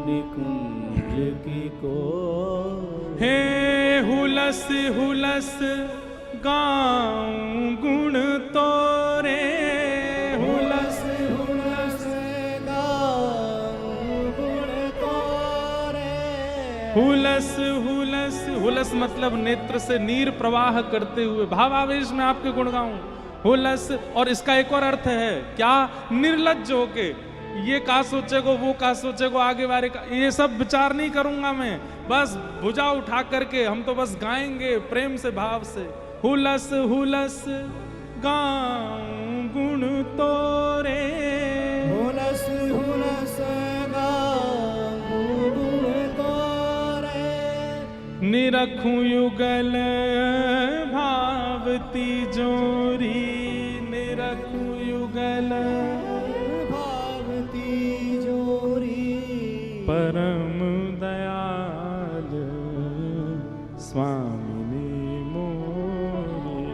निकुंज की को। हे हुलस हुलस गाऊं गुण तोरे, हुलस हुलस गाऊं गुण तोरे। हुलस हुलस, हुलस मतलब नेत्र से नीर प्रवाह करते हुए भावावेश में आपके गुण गाऊं। हुलस, और इसका एक और अर्थ है क्या? निर्लज्ज होके, ये का सोचेगो, वो का सोचेगो, आगे वाले का, ये सब विचार नहीं करूंगा मैं। बस भुजा उठा करके हम तो बस गाएंगे प्रेम से, भाव से। हुलस हुलस गाऊं गुण तोरे, हुलस हुलस गाऊं गुण तोरे। निरखूं युगल भावती जोरी, निरखूं युगल भावती जोरी। परम दयाल स्वामिनी मोरी,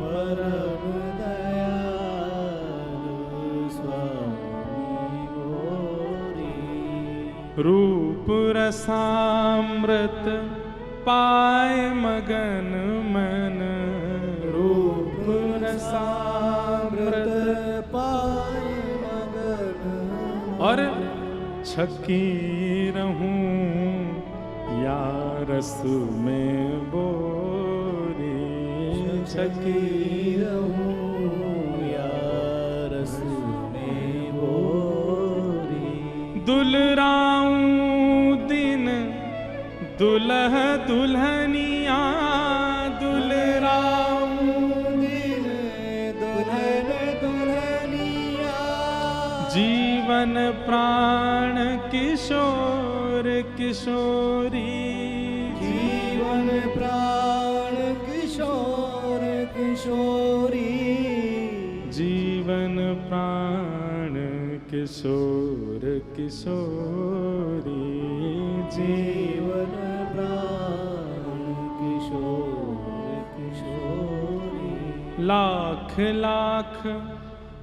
परम दयाल स्वामी मोरी। रूप रसामृत पाए मगन मन, रूप रसामृत पाए मगन। और छकी रहूं या रस में बोरी, छकी रहूं या रस में बोरी। दुलराऊं दिन दुल्ह दुल्हनिया, दुलराऊं दिन दुल्हन दुल्हनिया। जीवन प्राण किशोर किशोरी, जीवन प्राण किशोर किशोरी। जीवन प्राण किशोर किशोरी, जीवन प्राण किशोर किशोरी। लाख लाख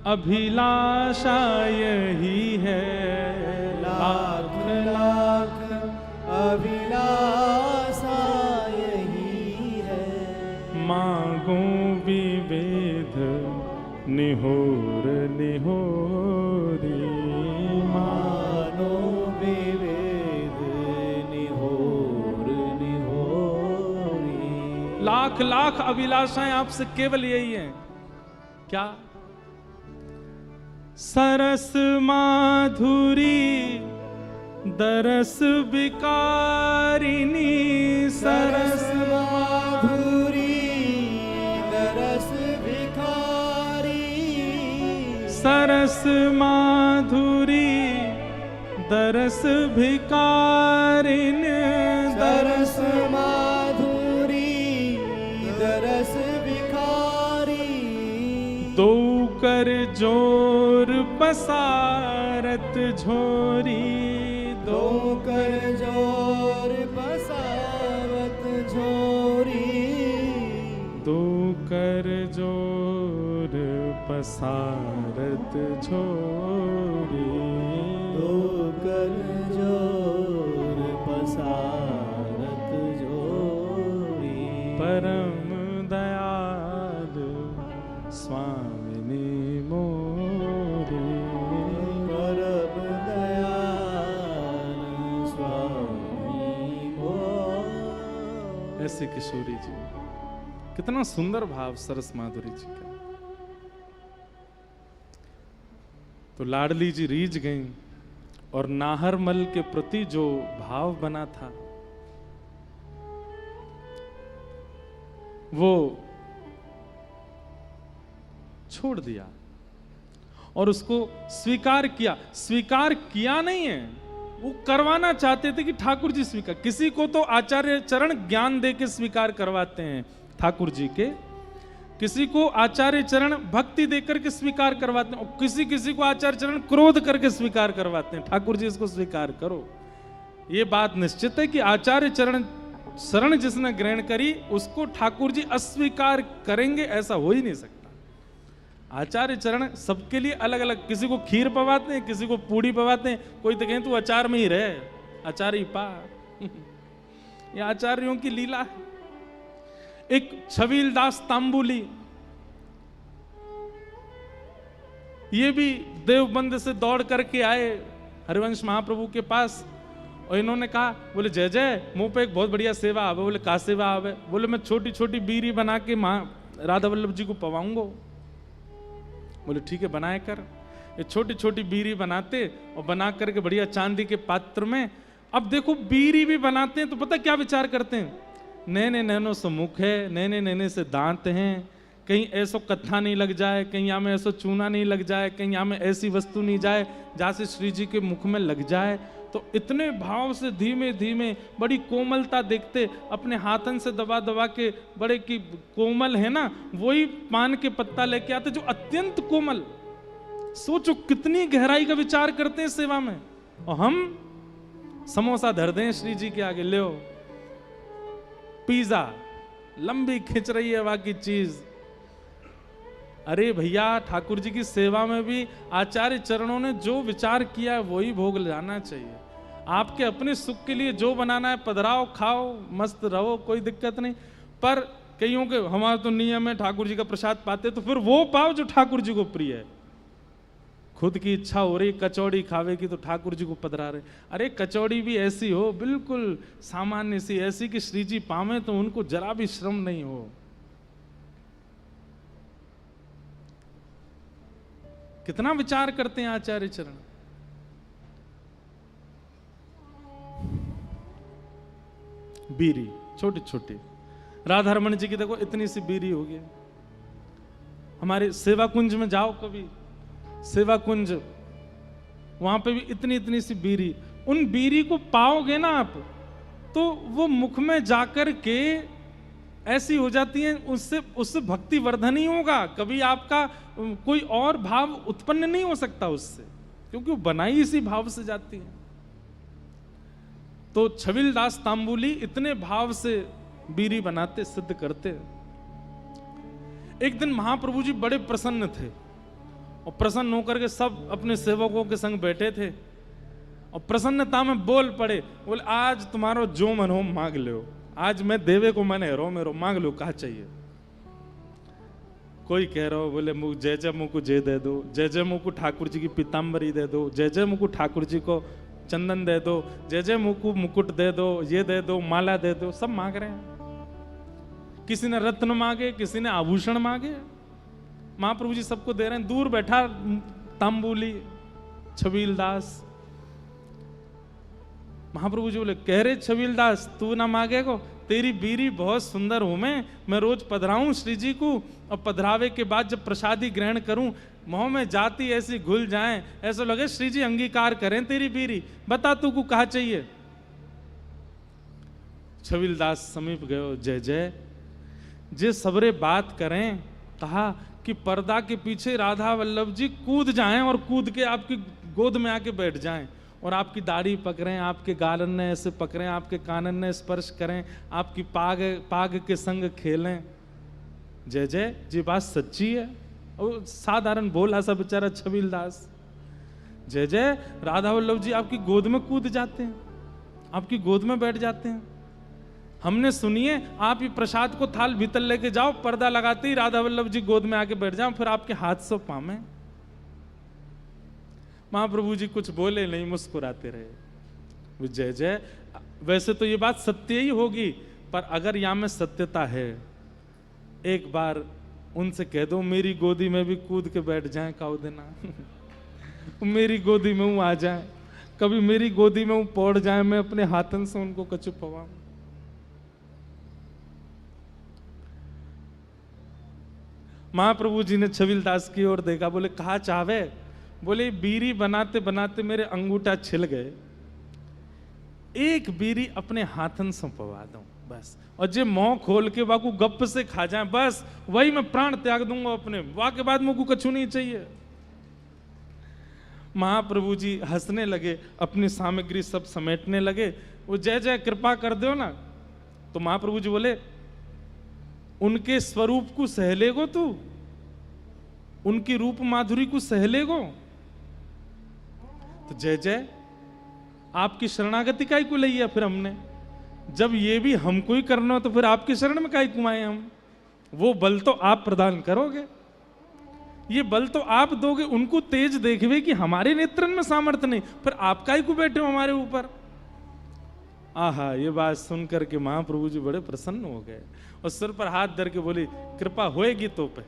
अभिलाषा यही है, लाख लाख अभिलाषा यही है। मांगो विवेद निहोर निहोरी, मानो विवेद निहोर निहोरी। लाख लाख अभिलाषाएं आपसे केवल यही हैं। क्या? सरस माधुरी दरस विकारिणी, सरस माधुरी दरस भिखारी। सरस माधुरी दरस भिकारिणी, सरस माधुरी दरस भिखारी। दो कर जोर पसारत झोरी, दो कर जोर बसावत झोरी। दो कर जोर पसारत झोरी, दो कर जोर पसारत झोरी। परम दयाल स्वामिनी मोरी, परम दयाल स्वामी मोर। ऐसे किशोरी जी, कितना सुंदर भाव सरस माधुरी जी का। तो लाडली जी रीझ गईं और नाहरमल के प्रति जो भाव बना था वो छोड़ दिया और उसको स्वीकार किया। स्वीकार किया नहीं है, वो करवाना चाहते थे कि ठाकुर जी स्वीकार। किसी को तो आचार्य चरण ज्ञान दे के स्वीकार करवाते हैं ठाकुर जी के, किसी को आचार्य चरण भक्ति देकर के स्वीकार करवाते हैं, और किसी किसी को आचार्य चरण क्रोध करके स्वीकार करवाते हैं। ठाकुर जी इसको स्वीकार करो। ये बात निश्चित है कि आचार्य चरण शरण जिसने ग्रहण करी उसको ठाकुर जी अस्वीकार करेंगे, ऐसा हो ही नहीं सकता। आचार्य चरण सबके लिए अलग अलग, किसी को खीर पवाते हैं, किसी को पूड़ी पवाते हैं, कोई तो कहें तू अचार में ही रहे, अचार ही पा। ये आचार्यों की लीला है। एक छबीलदास तांबुली, ये भी देवबंद से दौड़ करके आए हरिवंश महाप्रभु के पास और इन्होंने कहा, बोले जय जय, मुंह पे एक बहुत बढ़िया सेवा आवे। बोले का सेवा आवे? बोले मैं छोटी छोटी बीरी बना के मां राधा वल्लभ जी को पवाऊंगा। बोले ठीक है, बनाए कर। ये छोटी छोटी बीरी बनाते और बना करके बढ़िया चांदी के पात्र में। अब देखो बीरी भी बनाते हैं तो पता क्या विचार करते हैं, नैने नैनो से मुख है, नैने नैने से दांत हैं, कहीं ऐसो कत्था नहीं लग जाए, कहीं यहाँ में ऐसो चूना नहीं लग जाए, कहीं यहाँ में ऐसी वस्तु नहीं जाए जहाँ से श्री जी के मुख में लग जाए। तो इतने भाव से धीमे धीमे बड़ी कोमलता देखते, अपने हाथन से दबा दबा के, बड़े की कोमल है ना, वही पान के पत्ता लेके आते जो अत्यंत कोमल। सोचो कितनी गहराई का विचार करते हैं सेवा में। और हम समोसा धर दें श्री जी के आगे, ले पिज्जा लंबी खिंच रही है बाकी चीज। अरे भैया, ठाकुर जी की सेवा में भी आचार्य चरणों ने जो विचार किया है वही भोग लाना चाहिए। आपके अपने सुख के लिए जो बनाना है पधराओ, खाओ, मस्त रहो, कोई दिक्कत नहीं। पर कईयों के हमारा तो नियम है ठाकुर जी का प्रसाद पाते तो फिर वो पाओ जो ठाकुर जी को प्रिय है। खुद की इच्छा हो रही कचौड़ी खावे की तो ठाकुर जी को पधरा रहे। अरे कचौड़ी भी ऐसी हो बिल्कुल सामान्य सी, ऐसी कि श्री जी पावे तो उनको जरा भी श्रम नहीं हो। कितना विचार करते हैं आचार्य चरण। बीरी छोटी छोटी, राधा रमन जी की देखो इतनी सी बीरी होगी। हमारे सेवा कुंज में जाओ कभी, सेवा कुंज, वहां पे भी इतनी इतनी सी बीरी। उन बीरी को पाओगे ना आप तो वो मुख में जाकर के ऐसी हो जाती है, उससे भक्ति वर्धन ही होगा। कभी आपका कोई और भाव उत्पन्न नहीं हो सकता उससे, क्योंकि वो बनाई इसी भाव से जाती है। तो छबीलदास तांबुली इतने भाव से बीरी बनाते, सिद्ध करते। एक दिन महाप्रभु जी बड़े प्रसन्न थे और प्रसन्न होकर के सब अपने सेवकों के संग बैठे थे और प्रसन्नता में बोल पड़े, बोले आज तुम्हारो जो मन हो मांग लो, आज मैं देवे को मन है रो मेरो मांग लो, कहा चाहिए। कोई कह रहा हो बोले जय जय मुकु जय दे दो, जय जय मुकु ठाकुर जी की पीताम्बरी दे दो, जय जय मुकु ठाकुर जी को चंदन दे दो, जय जय मुकु मुकुट दे दो, ये दे दो, माला दे दो, सब मांग रहे हैं। किसी ने रत्न मांगे, किसी ने आभूषण मांगे, महाप्रभु जी सबको दे रहे हैं। दूर बैठा तांबूली छबील दास, महाप्रभु जी बोले कह रहे छबील दास तू ना मांगेगो, तेरी बीरी बहुत सुंदर हूं मैं रोज पधराऊं श्री जी को, और पधरावे के बाद जब प्रसादी ग्रहण करूं मुंह में जाती ऐसी घुल जाए, ऐसा लगे श्री जी अंगीकार करें तेरी बीरी, बता तू को कहा चाहिए। छबील दास समीप गयो, जय जय जे सबरे बात करें, कहा कि पर्दा के पीछे राधा वल्लभ जी कूद जाएं और कूद के आपकी गोद में आके बैठ जाएं और आपकी दाढ़ी पकड़ें, आपके गालन ने ऐसे पकड़ें, आपके कानन ने स्पर्श करें, आपकी पाग के संग खेलें। जय जय जी बात सच्ची है। और साधारण बोला सा बेचारा छबील दास, जय जय राधा वल्लभ जी आपकी गोद में कूद जाते हैं, आपकी गोद में बैठ जाते हैं। हमने सुनिए आप ही प्रसाद को थाल भीतर लेके जाओ, पर्दा लगाते ही राधा वल्लभ जी गोद में आके बैठ जाओ, फिर आपके हाथ से पामे। महाप्रभु जी कुछ बोले नहीं, मुस्कुराते रहे। जय जय वैसे तो ये बात सत्य ही होगी, पर अगर यहां में सत्यता है, एक बार उनसे कह दो मेरी गोदी में भी कूद के बैठ जाएं काऊ देना मेरी गोदी में वो आ जाए, कभी मेरी गोदी में वो पौड़ जाए, मैं अपने हाथन से उनको कछु पवाऊं। महाप्रभु जी ने छबील दास की ओर देखा, बोले कहा चाहे, बोले बीरी बनाते बनाते मेरे अंगूठा छिल गए, एक बीरी अपने हाथन से पवा दूं बस, और जे मुंह खोल के वाकू गप से खा जाए बस, वही मैं प्राण त्याग दूंगा अपने, वाह के बाद मुझको कछु नहीं चाहिए। महाप्रभु जी हंसने लगे, अपनी सामग्री सब समेटने लगे। वो जय जय कृपा कर दो ना, तो महाप्रभु जी बोले उनके स्वरूप को सहलेगो तू, उनकी रूप माधुरी को सहलेगो। तो जय जय आपकी शरणागति काई को लई है फिर हमने, जब ये भी हमको ही करना हो तो फिर आपकी शरण में काई कुमाए हम, वो बल तो आप प्रदान करोगे, ये बल तो आप दोगे, उनको तेज देखवे कि हमारे नेत्रन में सामर्थ्य नहीं, फिर आप काई को बैठे हो हमारे ऊपर। आहा, ये बात सुनकर के महाप्रभु जी बड़े प्रसन्न हो गए और सिर पर हाथ धर के बोली कृपा होएगी तो पे,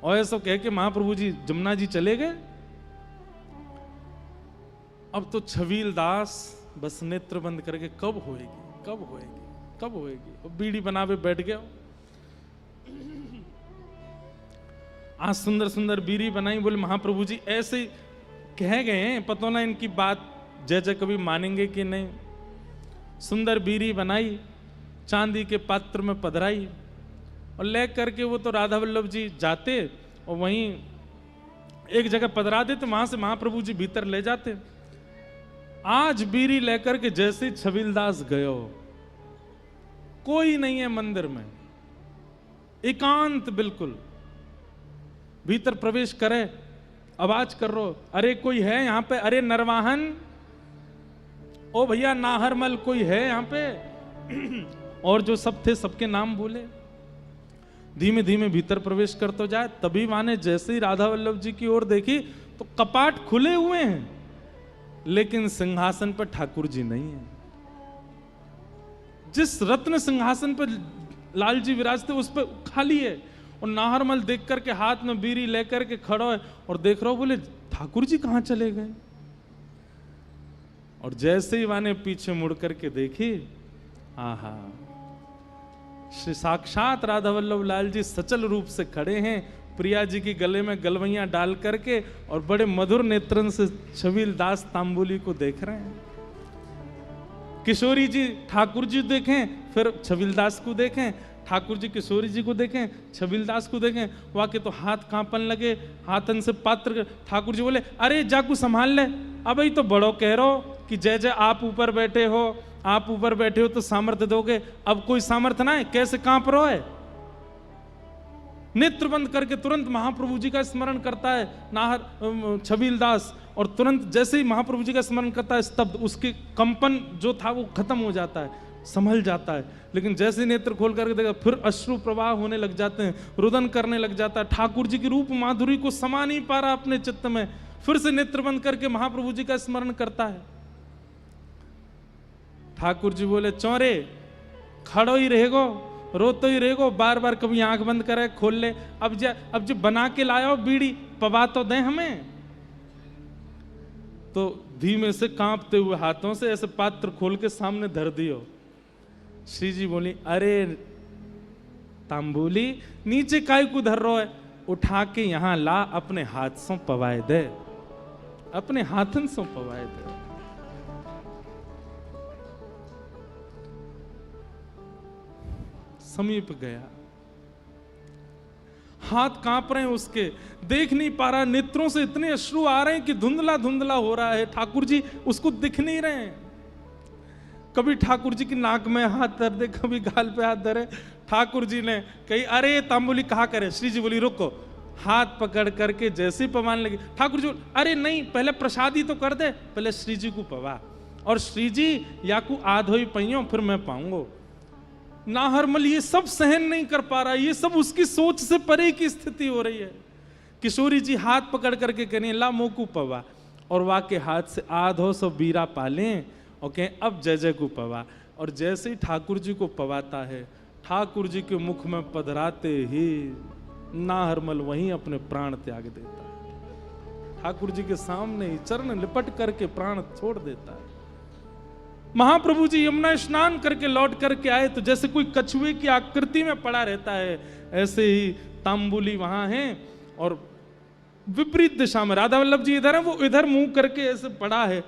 और ऐसा कह के महाप्रभु जी जमुना जी चले गए। अब तो छबील दास बस नेत्र बंद करके कब होएगी कब होएगी कब होएगी, और बीड़ी बनावे बैठ गया। आज सुंदर सुंदर बीड़ी बनाई, बोले महाप्रभु जी ऐसे कह गए हैं, पता ना इनकी बात जय जय कभी मानेंगे कि नहीं। सुंदर बीड़ी बनाई, चांदी के पात्र में पधराई और ले करके वो तो राधा वल्लभ जी जाते और वहीं एक जगह पधरा देते, वहां से महाप्रभु जी भीतर ले जाते। आज बीड़ी लेकर के जैसे ही छबील दास गयो, कोई नहीं है मंदिर में, एकांत बिल्कुल। भीतर प्रवेश करे, आवाज कर रो, अरे कोई है यहाँ पे, अरे नरवाहन, ओ भैया नाहरमल कोई है यहाँ पे। और जो सब थे सबके नाम बोले, धीमे धीमे भीतर प्रवेश कर तो जाए। तभी माने जैसे ही राधा वल्लभ जी की ओर देखी तो कपाट खुले हुए हैं, लेकिन सिंहासन पर ठाकुर जी नहीं है। जिस रत्न सिंहासन पर लाल जी विराजते उस पर खाली है, और नाहरमल देख करके हाथ में बीड़ी लेकर के खड़ा है और देख रहा हो, बोले ठाकुर जी कहां चले गए। और जैसे ही माने पीछे मुड़ करके देखी, आहा, श्री साक्षात राधा वल्लभ लाल जी सचल रूप से खड़े हैं, प्रिया जी की गले में गलवैया डाल करके, और बड़े मधुर नेत्रन से छबील दास तांबुली को देख रहे हैं। किशोरी जी ठाकुर जी देखें, फिर छबील दास को देखें, ठाकुर जी किशोरी जी को देखें, छबील दास को देखें, वाके तो हाथ कांपन लगे, हाथन से पात्र। ठाकुर जी बोले अरे जाकू संभाल ले, अब ही तो बड़ो कह रहो कि जय जय आप ऊपर बैठे हो, आप ऊपर बैठे हो तो सामर्थ्य दोगे, अब कोई सामर्थ्य ना है, कैसे कांप रहो है। नेत्र बंद करके तुरंत महाप्रभु जी का स्मरण करता है नाहर छबीलदास, और तुरंत जैसे ही महाप्रभु जी का स्मरण करता है स्तब्ध, उसके कंपन जो था वो खत्म हो जाता है, संभल जाता है। लेकिन जैसे नेत्र खोल करके देखा फिर अश्रु प्रवाह होने लग जाते हैं, रुदन करने लग जाता है, ठाकुर जी की रूप माधुरी को समा नहीं पा रहा अपने चित्त में। फिर से नेत्र बंद करके महाप्रभु जी का स्मरण करता है। ठाकुर जी बोले, चौरे खड़ो ही रहेगो, रोतो ही रहेगो, बार बार कभी आंख बंद करे खोल ले, अब जो बना के लाओ बीड़ी पवा तो दे हमें। तो धीमे से कांपते हुए हाथों से ऐसे पात्र खोल के सामने धर दियो। श्री जी बोली, अरे तांबूली नीचे काय को धर रो है, उठा के यहां ला, अपने हाथ से पवाए दे, अपने हाथन से पवाए दे। समीप गया, हाथ कांप रहे हैं उसके, देख नहीं पा रहा, नेत्रों से इतने अश्रु आ रहे हैं कि धुंधला धुंधला हो रहा है। ठाकुर जी उसको दिख नहीं रहे हैं। कभी ठाकुर जी की नाक में हाथ धर दे, कभी गाल पे हाथ धरे। ठाकुर जी ने कही, अरे तांबुली कहा करे। श्री जी बोली, रुको। हाथ पकड़ करके जैसे ही पवाने लगे, ठाकुर जी, अरे नहीं, पहले प्रसादी तो कर दे, पहले श्री जी को पवा, और श्री जी या को आधो ही पहियो, फिर मैं पाऊंगो। नाहरमल ये सब सहन नहीं कर पा रहा, ये सब उसकी सोच से परे की स्थिति हो रही है। किशोरी जी हाथ पकड़ करके कहने, ला मोकू पवा, और वाके हाथ से आधो सो बीरा पालें और कहें, अब जय जय को पवा। और जैसे ही ठाकुर जी को पवाता है, ठाकुर जी के मुख में पधराते ही नाहरमल वहीं अपने प्राण त्याग देता है। ठाकुर जी के सामने ही चरण लिपट करके प्राण छोड़ देता है। महाप्रभु जी यमुना स्नान करके लौट करके आए तो जैसे कोई कछुए की आकृति में पड़ा रहता है, ऐसे ही तांबुली वहां है और विपरीत दिशा में राधा वल्लभ जी इधर है, वो इधर मुंह करके ऐसे पड़ा है।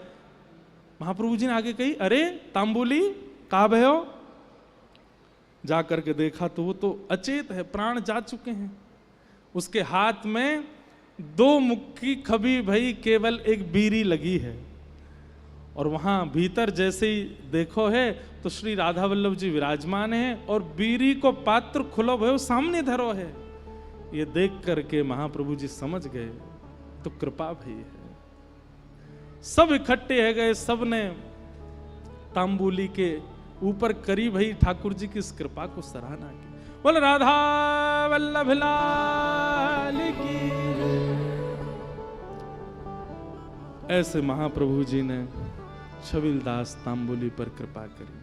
महाप्रभु जी ने आगे कही, अरे तांबुली कहाँ भयो? जा करके देखा तो वो तो अचेत है, प्राण जा चुके हैं। उसके हाथ में दो मुक्की खबी भई केवल एक बीरी लगी है, और वहां भीतर जैसे ही देखो है तो श्री राधा वल्लभ जी विराजमान है और बीरी को पात्र खुलो भयो सामने धरो है। ये देख करके महाप्रभु जी समझ गए तो कृपा भई है। सब इकट्ठे है गए, सब ने तांबुली के ऊपर करीब ही ठाकुर जी की इस कृपा को सराहना की। बोल राधा वल्लभ लाल की। ऐसे महाप्रभु जी ने छबीलदास तांबुली पर कृपा करी।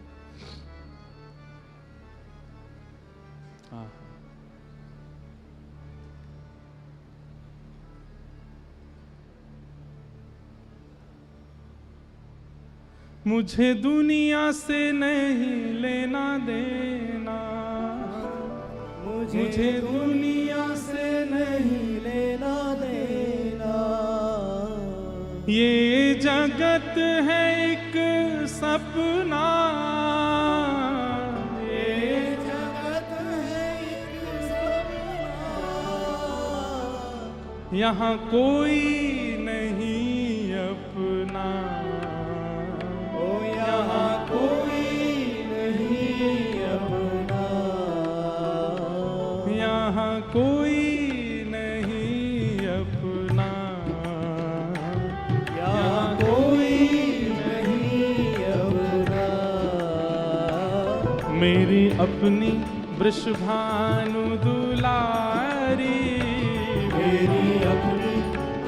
मुझे दुनिया से नहीं लेना देना, मुझे दुनिया से नहीं लेना देना, ये जगत है एक सपना, ये जगत है एक सपना, यहाँ कोई नहीं अपना, यहाँ कोई नहीं अपना, यहाँ कोई नहीं अपना, यहाँ कोई नहीं अपना। मेरी अपनी वृषभानु दुलारी, मेरी अपनी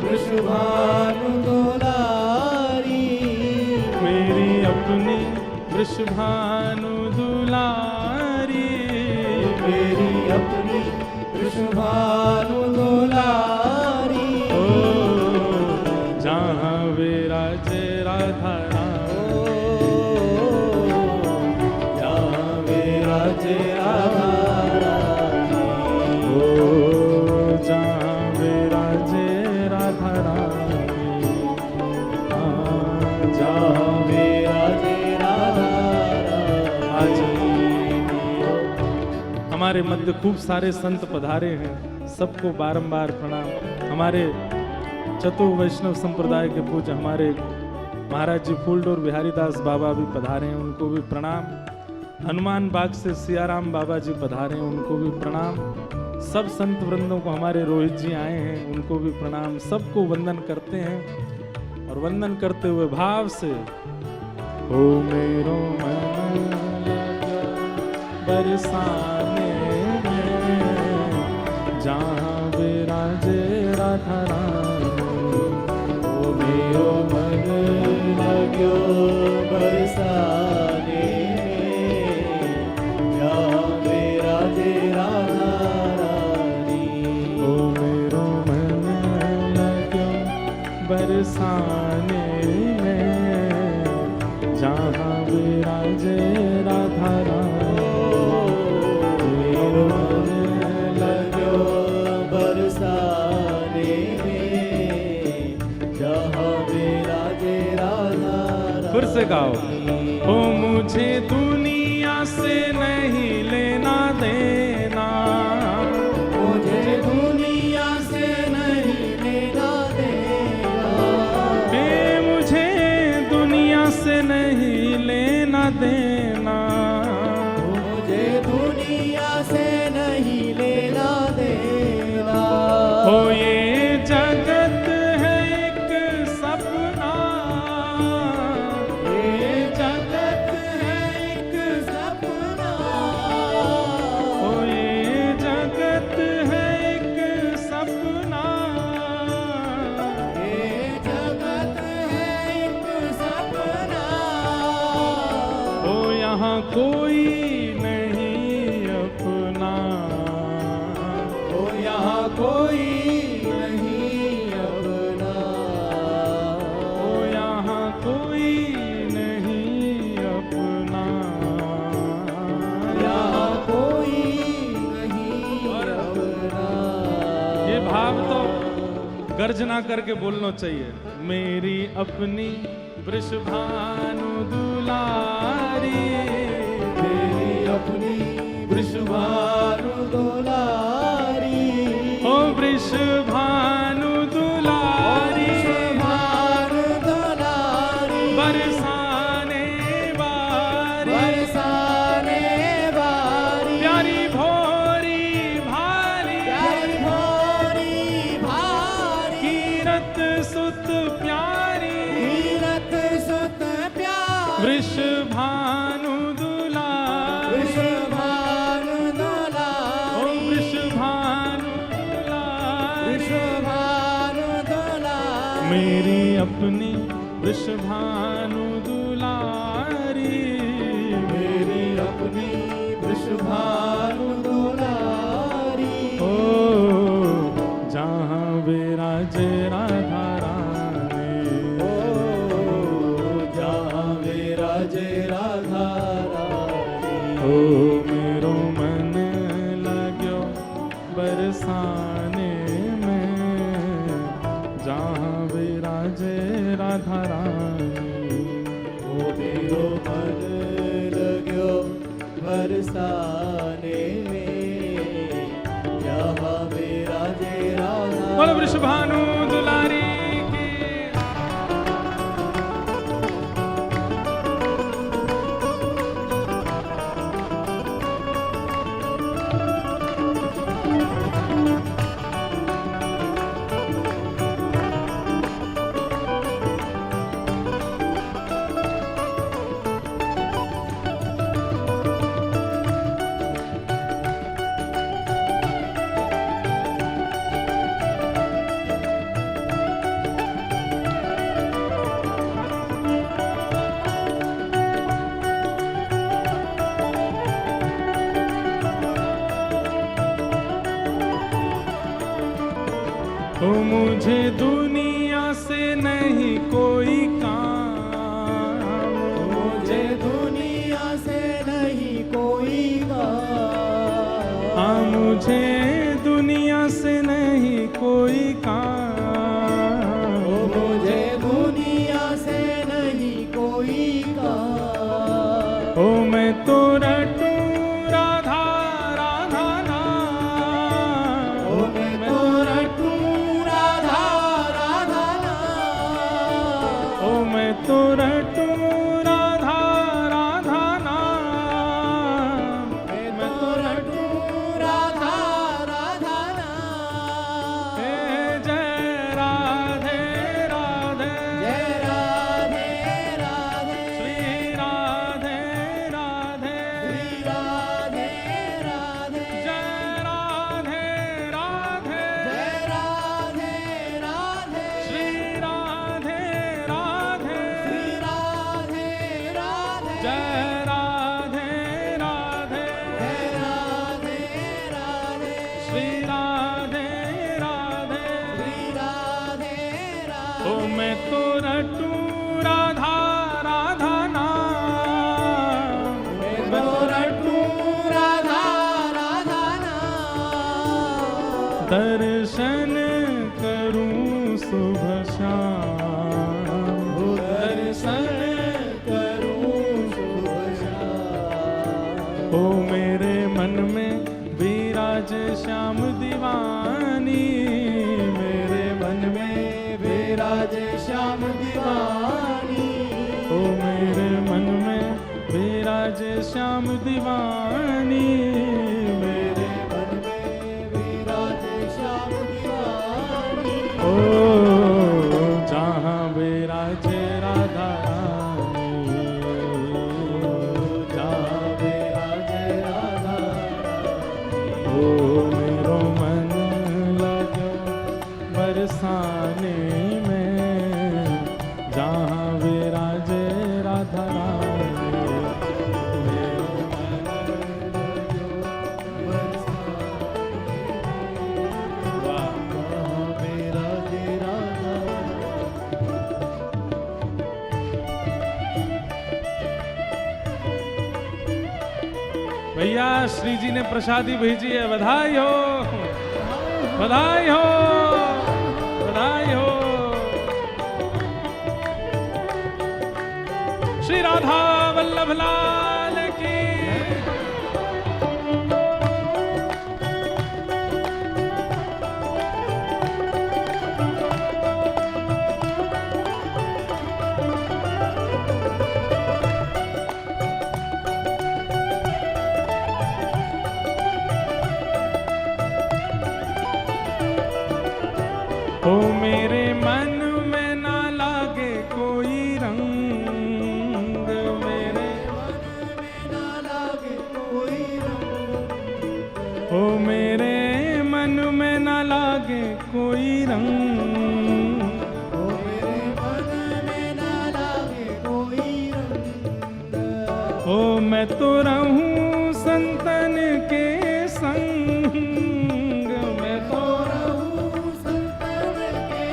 वृषभानु दुलारी, मेरी अपनी वृषभानु दुलारी, मेरी अपनी वृषभानु दुलारी। ओ जहाँ विराजे राधा रानी, जहाँ विराजे राधा रानी, ओ जहाँ विराजे राधा रानी, जहाँ हमारे मध्य खूब सारे संत पधारे हैं, सबको बारंबार प्रणाम। हमारे चतु वैष्णव संप्रदाय के पूज्य हमारे महाराज जी फूलडोर बिहारी दास बाबा भी पधारे हैं, उनको भी प्रणाम। हनुमान बाग से सियाराम बाबा जी पधारे हैं, उनको भी प्रणाम। सब संत वृंदों को, हमारे रोहित जी आए हैं उनको भी प्रणाम, सबको वंदन करते हैं। और वंदन करते हुए भाव से, ओ मेरो मन बरसाने में, जहाँ विराजे राधा रानी। ओ मेरो मन लाग्यो बरसाने में, जहाँ विराजे राधा रानी। ओ मेरो मन लाग्यो बरसाने में, जहाँ विराजे राधा रानी। मेरो मन लाग्यो बरसाने में, जहाँ विराजे राधा रानी। फिर से गाओ, ओ मुझे दुनिया से नहीं लेना देना, मुझे दुनिया से नहीं लेना देना। हे मुझे दुनिया से नहीं लेना देना। मुझे दुनिया से नहीं लेना देना। ओ ये जगत है एक सपना, ये जगत है एक सपना। ओ ये जगत है एक सपना। ये जगत है एक सपना। ओ यहाँ कोई नहीं अपना, ओ यहाँ कोई नहीं अपना। ओ यहाँ कोई नहीं अपना। यहाँ कोई नहीं अपना। ये भाव तो गर्जना करके बोलना चाहिए। मेरी अपनी वृषभानु दुलारी, मेरी अपनी वृषभानु दुलारी। ओ वृषभानु दुलारी, वृषभानु दुलारी। बरसाने बारी, बरसाने बारी। प्यारी भोरी भारी, प्यारी भोरी भारी। कीरत सुत प्यारी, तीरथ सुत प्यारी। वृषभानु दुलारी, वृषभानु ओ दुलारी। वृषभानु दुलारी। वृषभानु दुलारी। मेरी अपनी वृषभानु दुलारी, मेरी अपनी वृषभानु दुलारी। ओ जहाँ विराजे राधा रानी। ओ जहाँ विराजे राधा रानी। ओ मेरो मन लाग्यो बरसाने में, जहाँ विराजे राधा रानी। ओ मेरो मन लाग्यो बरसाने में, जहाँ विराजे राधा। बोलो वृषभानु दुलारी की। ओ मुझे दुनिया से नहीं कोई काम, मुझे दुनिया से नहीं कोई काम। हाँ मुझे दुनिया से नहीं कोई काम। ओ मुझे दुनिया से नहीं कोई काम। ओ मैं तो रटूं राधा राधा नाम। ओ मैं तो रटूं राधा राधा नाम। ओ मैं तो रटूं राधा राधा नाम। मैं तो रटूं राधा राधा जय राधे राधे राधे राधे श्री राधे राधे श्री राधे राधे ओ मैं तो रटूं राधा राधा नाम मैं तो रटूं राधा राधा नाम दर्शन करूं सुबह शाम दर्शन करूं सुबह शाम ओ मेरे मन में विराज श्याम दीवानी मेरे मन में विराज श्याम दीवानी ओ मेरे मन में विराज श्याम दीवानी मेरे मन में विराज श्याम दीवानी ओ जहाँ विराज राधा रानी जहाँ विराज राधा ओ मेरो मन लगो बरसाने में जहाँ विराज राधा रानी मेरो वाह विराज राधा भैया श्री जी ने प्रसादी भेजी है बधाई हो बधाई हो बधाई हो श्री राधा वल्लभ लाल की ओ मेरे मन में ना लागे कोई रंग मेरे ना लागे कोई रंग ओ मेरे मन में ना लागे कोई रंग ओ मेरे मन में ना लागे कोई रंग ओ मैं तो रहूं संतन के संग मैं तो रहूं संतन के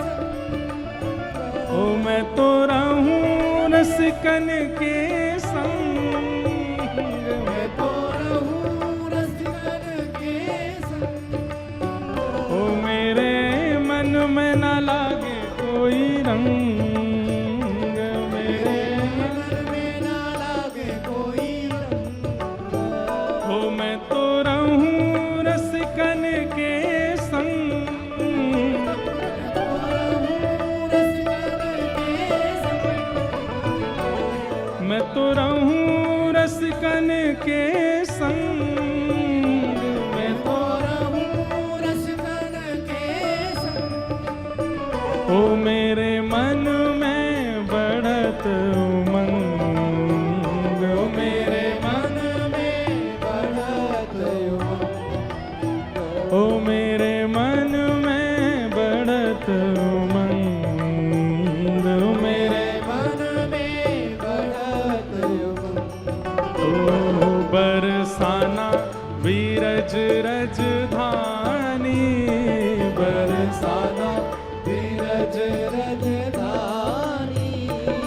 संग ओ मैं तो रहूं रसिकन के संग मैं तो रहूं रसिकन के संग ओ मेरे मन में ना लागे कोई रंग मेरे मन में ना लागे कोई रंग ओ मैं तो रहूं रसिकन के संग मैं तो रहूं रसिकन के संग मैं तो ओ मेरे मन में बढ़त उमंग ओ मेरे मन ओ मेरे मन में बढ़त उमंग ओ मेरे ओ बरसाना बीरज रज धानी बरसाना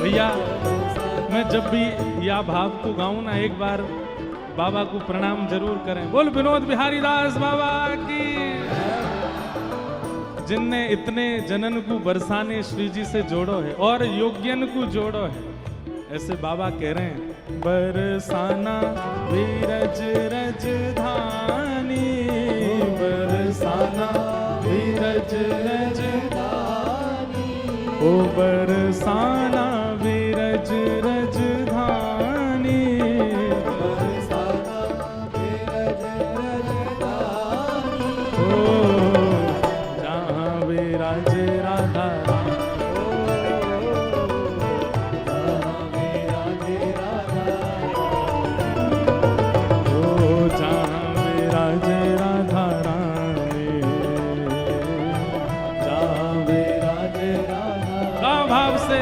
भैया मैं जब भी या भाव को गाऊं ना एक बार बाबा को प्रणाम जरूर करें। बोल विनोद बिहारी दास बाबा की। जिनने इतने जनन को बरसाने श्री जी से जोड़ो है और योग्यन को जोड़ो है, ऐसे बाबा कह रहे हैं बरसाना बीरज रज धानी बरसाना बीरज रज ओ बरसाना बीरज रज धानी ओ जहाँ विराज राधा ओ जहाँ विराज राधा रानी जहाँ विराज राधा का भाव से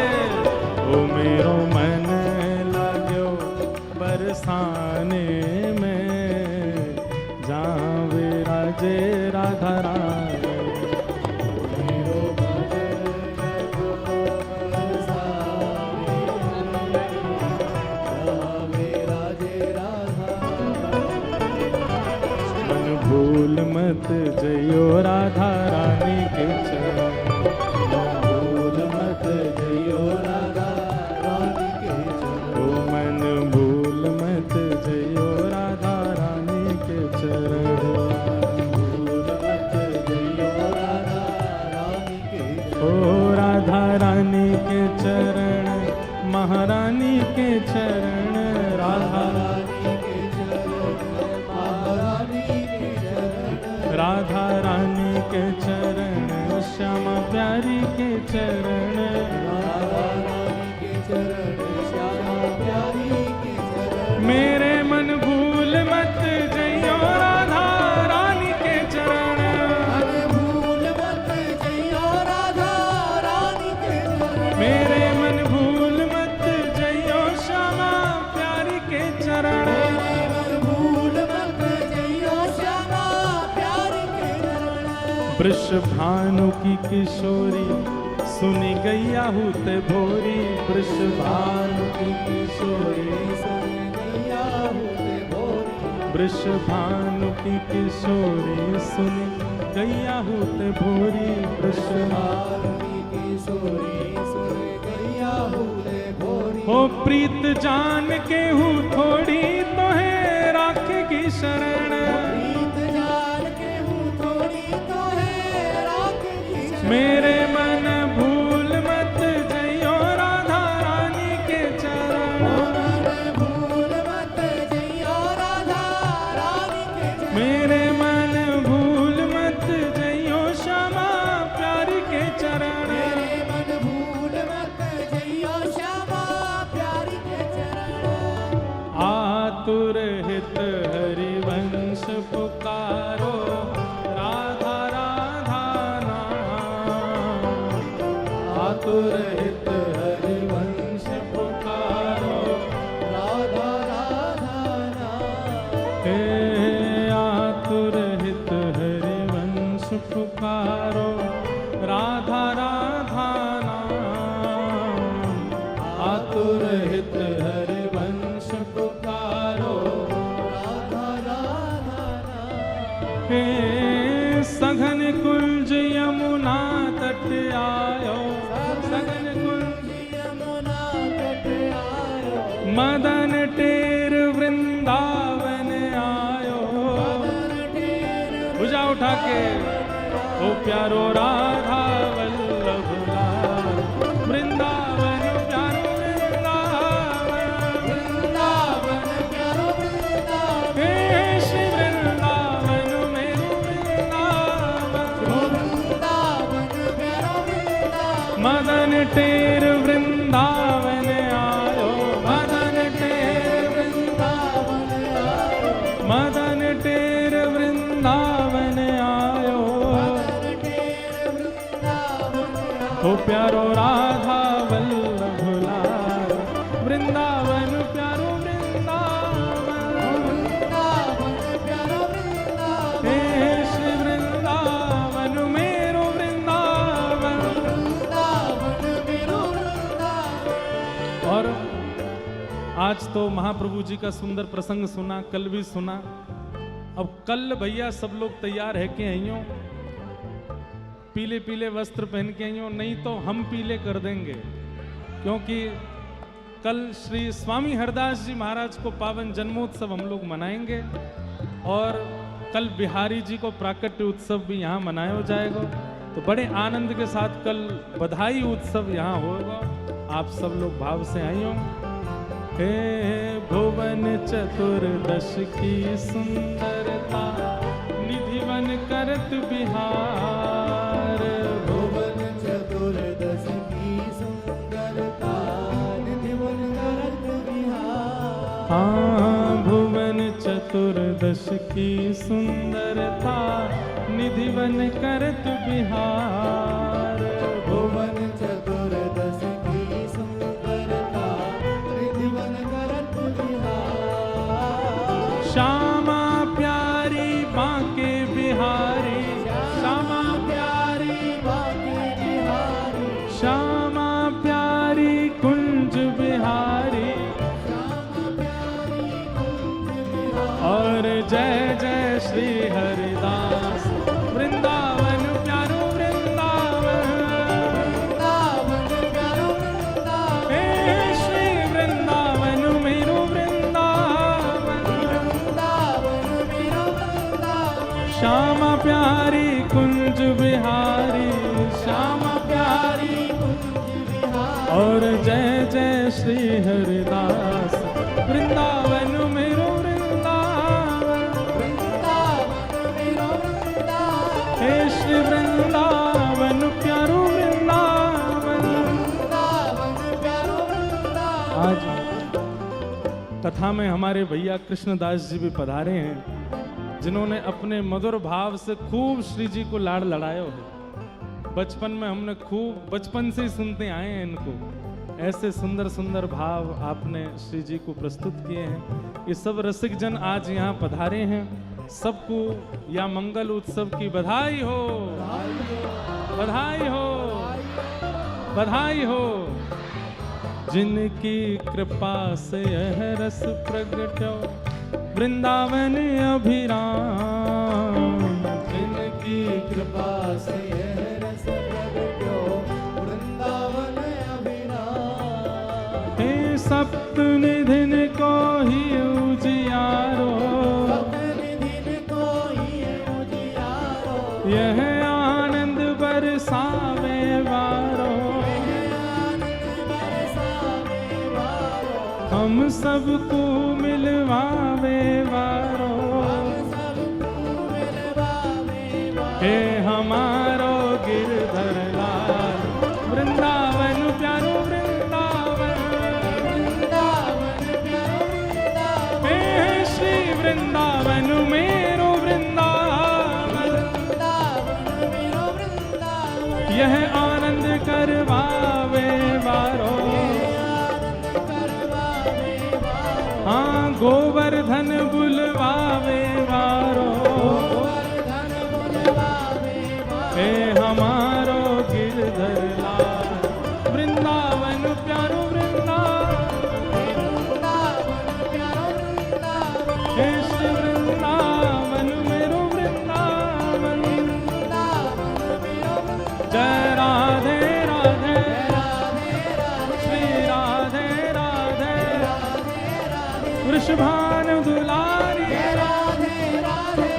थाने में जहाँ विराजे राधा रानी। भूल मत जइयो राधा रानी के चरण, भूल मत जइयो राधा रानी के चरण। ओ मन भूल मत जइयो राधा रानी के चरण। भूल मत जइयो राधा रानी के चरण। ओ राधा रानी के चरण, महारानी के चरण, राधा रानी के चरण, महारानी के चरण। राधा रानी के चरण, श्यामा प्यारी के चरण। राधा रानी के चरण, श्यामा प्यारी के चरण। मेरे मन भूल मत जइयो राधा रानी के चरण। मन भूल मत जइयो राधा रानी के चरण। मेरे मन भूल मत जइयो श्यामा प्यारी के चरण। मेरे मन भूल मत जइयो श्यामा प्यारी के चरण। वृषभानु की किशोरी सुनी गैया हुते भोरी। वृषभानु की किशोरी, वृषभानु की किशोरी सुनी गैया हुते भोरी। हो प्रीत जान के हूँ थोड़ी तो है राखेगी शरण। मेरे मन भूल मत जइयो राधा रानी के चरण। मेरे मन भूल मत जइयो श्यामा प्यारी के चरण। आतुर हित हरिवंश पुकारो, राधा राधा नाम। आतुर हित हरिवंश पुकारो, राधा राधा नाम। हे आतुर हित हरिवंश पुकारो, राधा राधा नाम। आतुर हित हरिवंश पुकारो, राधा राधा नाम। हे सघन कुंज यमुना तट आयो, सघन कुंज यमुना तट आयो। मदन टेर वृंदावन आयो। भुजा उठा के ओ प्यारो राधा वल्लभ लाल, वृंदावन प्यारो वृंदावन। वृंदावन प्यारो वृंदावन। हे श्री वृंदावन मेरो वृंदावन। वृंदावन प्यारो वृंदावन। मदन टेर वृंदावन आयो, मदन टेर वृंदावन आयो। मदन टेर वृंदावन आयो। ओ प्यारो राधा वल्लभ लाल, वृंदावन प्यारो वृंदावन। वृंदावन प्यारो वृंदावन। हे श्री वृंदावन मेरो वृंदावन। वृंदावन मेरो वृंदावन। और आज तो महाप्रभु जी का सुंदर प्रसंग सुना, कल भी सुना। अब कल भैया सब लोग तैयार है कि आइयो, पीले पीले वस्त्र पहन के आइयो, नहीं तो हम पीले कर देंगे। क्योंकि कल श्री स्वामी हरदास जी महाराज को पावन जन्मोत्सव हम लोग मनाएंगे और कल बिहारी जी को प्राकट्य उत्सव भी यहाँ मनाया जाएगा। तो बड़े आनंद के साथ कल बधाई उत्सव यहाँ होगा। आप सब लोग भाव से आइयो। हे भुवन चतुर्दश की सुंदरता, निधिवन करत बिहार। भुवन चतुर्दश की सुंदरता, निधिवन करत बिहार। हाँ भुवन चतुर्दश की सुंदरता, निधिवन करत बिहार। भुवन चतुर्दश की सुंदरता, निधिवन करत बिहार। कुंज बिहारी श्यामा प्यारी कुंज बिहारी और जय जय श्री हरिदास वृंदावन मेरो वृंदावन वृंदावन मेरो वृंदावन हे श्री वृंदावन प्यारो वृंदावन। वृंदावन प्यारो वृंदावन। आज कथा में हमारे भैया कृष्णदास जी भी पधारे हैं, जिन्होंने अपने मधुर भाव से खूब श्री जी को लाड़ लड़ाया है। बचपन में हमने खूब बचपन से ही सुनते आए हैं इनको। ऐसे सुंदर सुंदर भाव आपने श्री जी को प्रस्तुत किए हैं। ये सब रसिक जन आज यहाँ पधारे हैं। सबको या मंगल उत्सव की बधाई हो, बधाई हो, बधाई हो। जिनकी कृपा से यह रस प्रगटो वृंदावन अभिराम। जिनकी कृपा से यह रस प्रगटो वृंदावन अभिराम। हे सप्तनिधिन को ही उजियारो, सप्तनिधिन को ही उजियारो। यह आनंद बरसावे वारो। हम सबको मिलवावे वारो। हे हमारो गिरधर लाल वृंदावन प्यारो वृंदावन। हे श्री वृंदावन मेरो वृंदावन। यह आनंद करवावे वारो। हाँ गोवर्धन बुलवावे वारो। हे हमारो गिरधर लाल वृंदावन प्यारो वृंदावन। हे श्री वृंदावन मेरो वृंदावन। जय राधे राधे श्री राधे राधे वृषभान दुलारी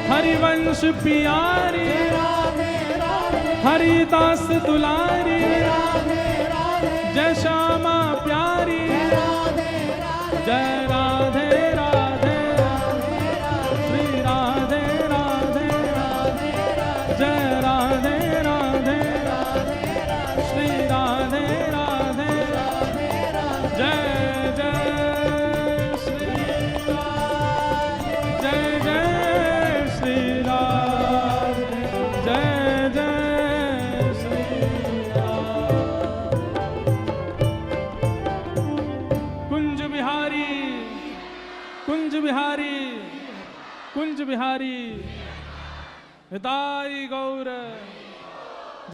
हरिवंश पियारी हरिदास दुलारी जय श्यामा प्यारी। जय राधे राधे श्री राधे राधे जय राधे राधे श्री राधे राधे जय जय श्री जय जय श्री राधे जय जय श्री राधे। कुंज बिहारी कुंज बिहारी कुंज बिहारी हिताई गौर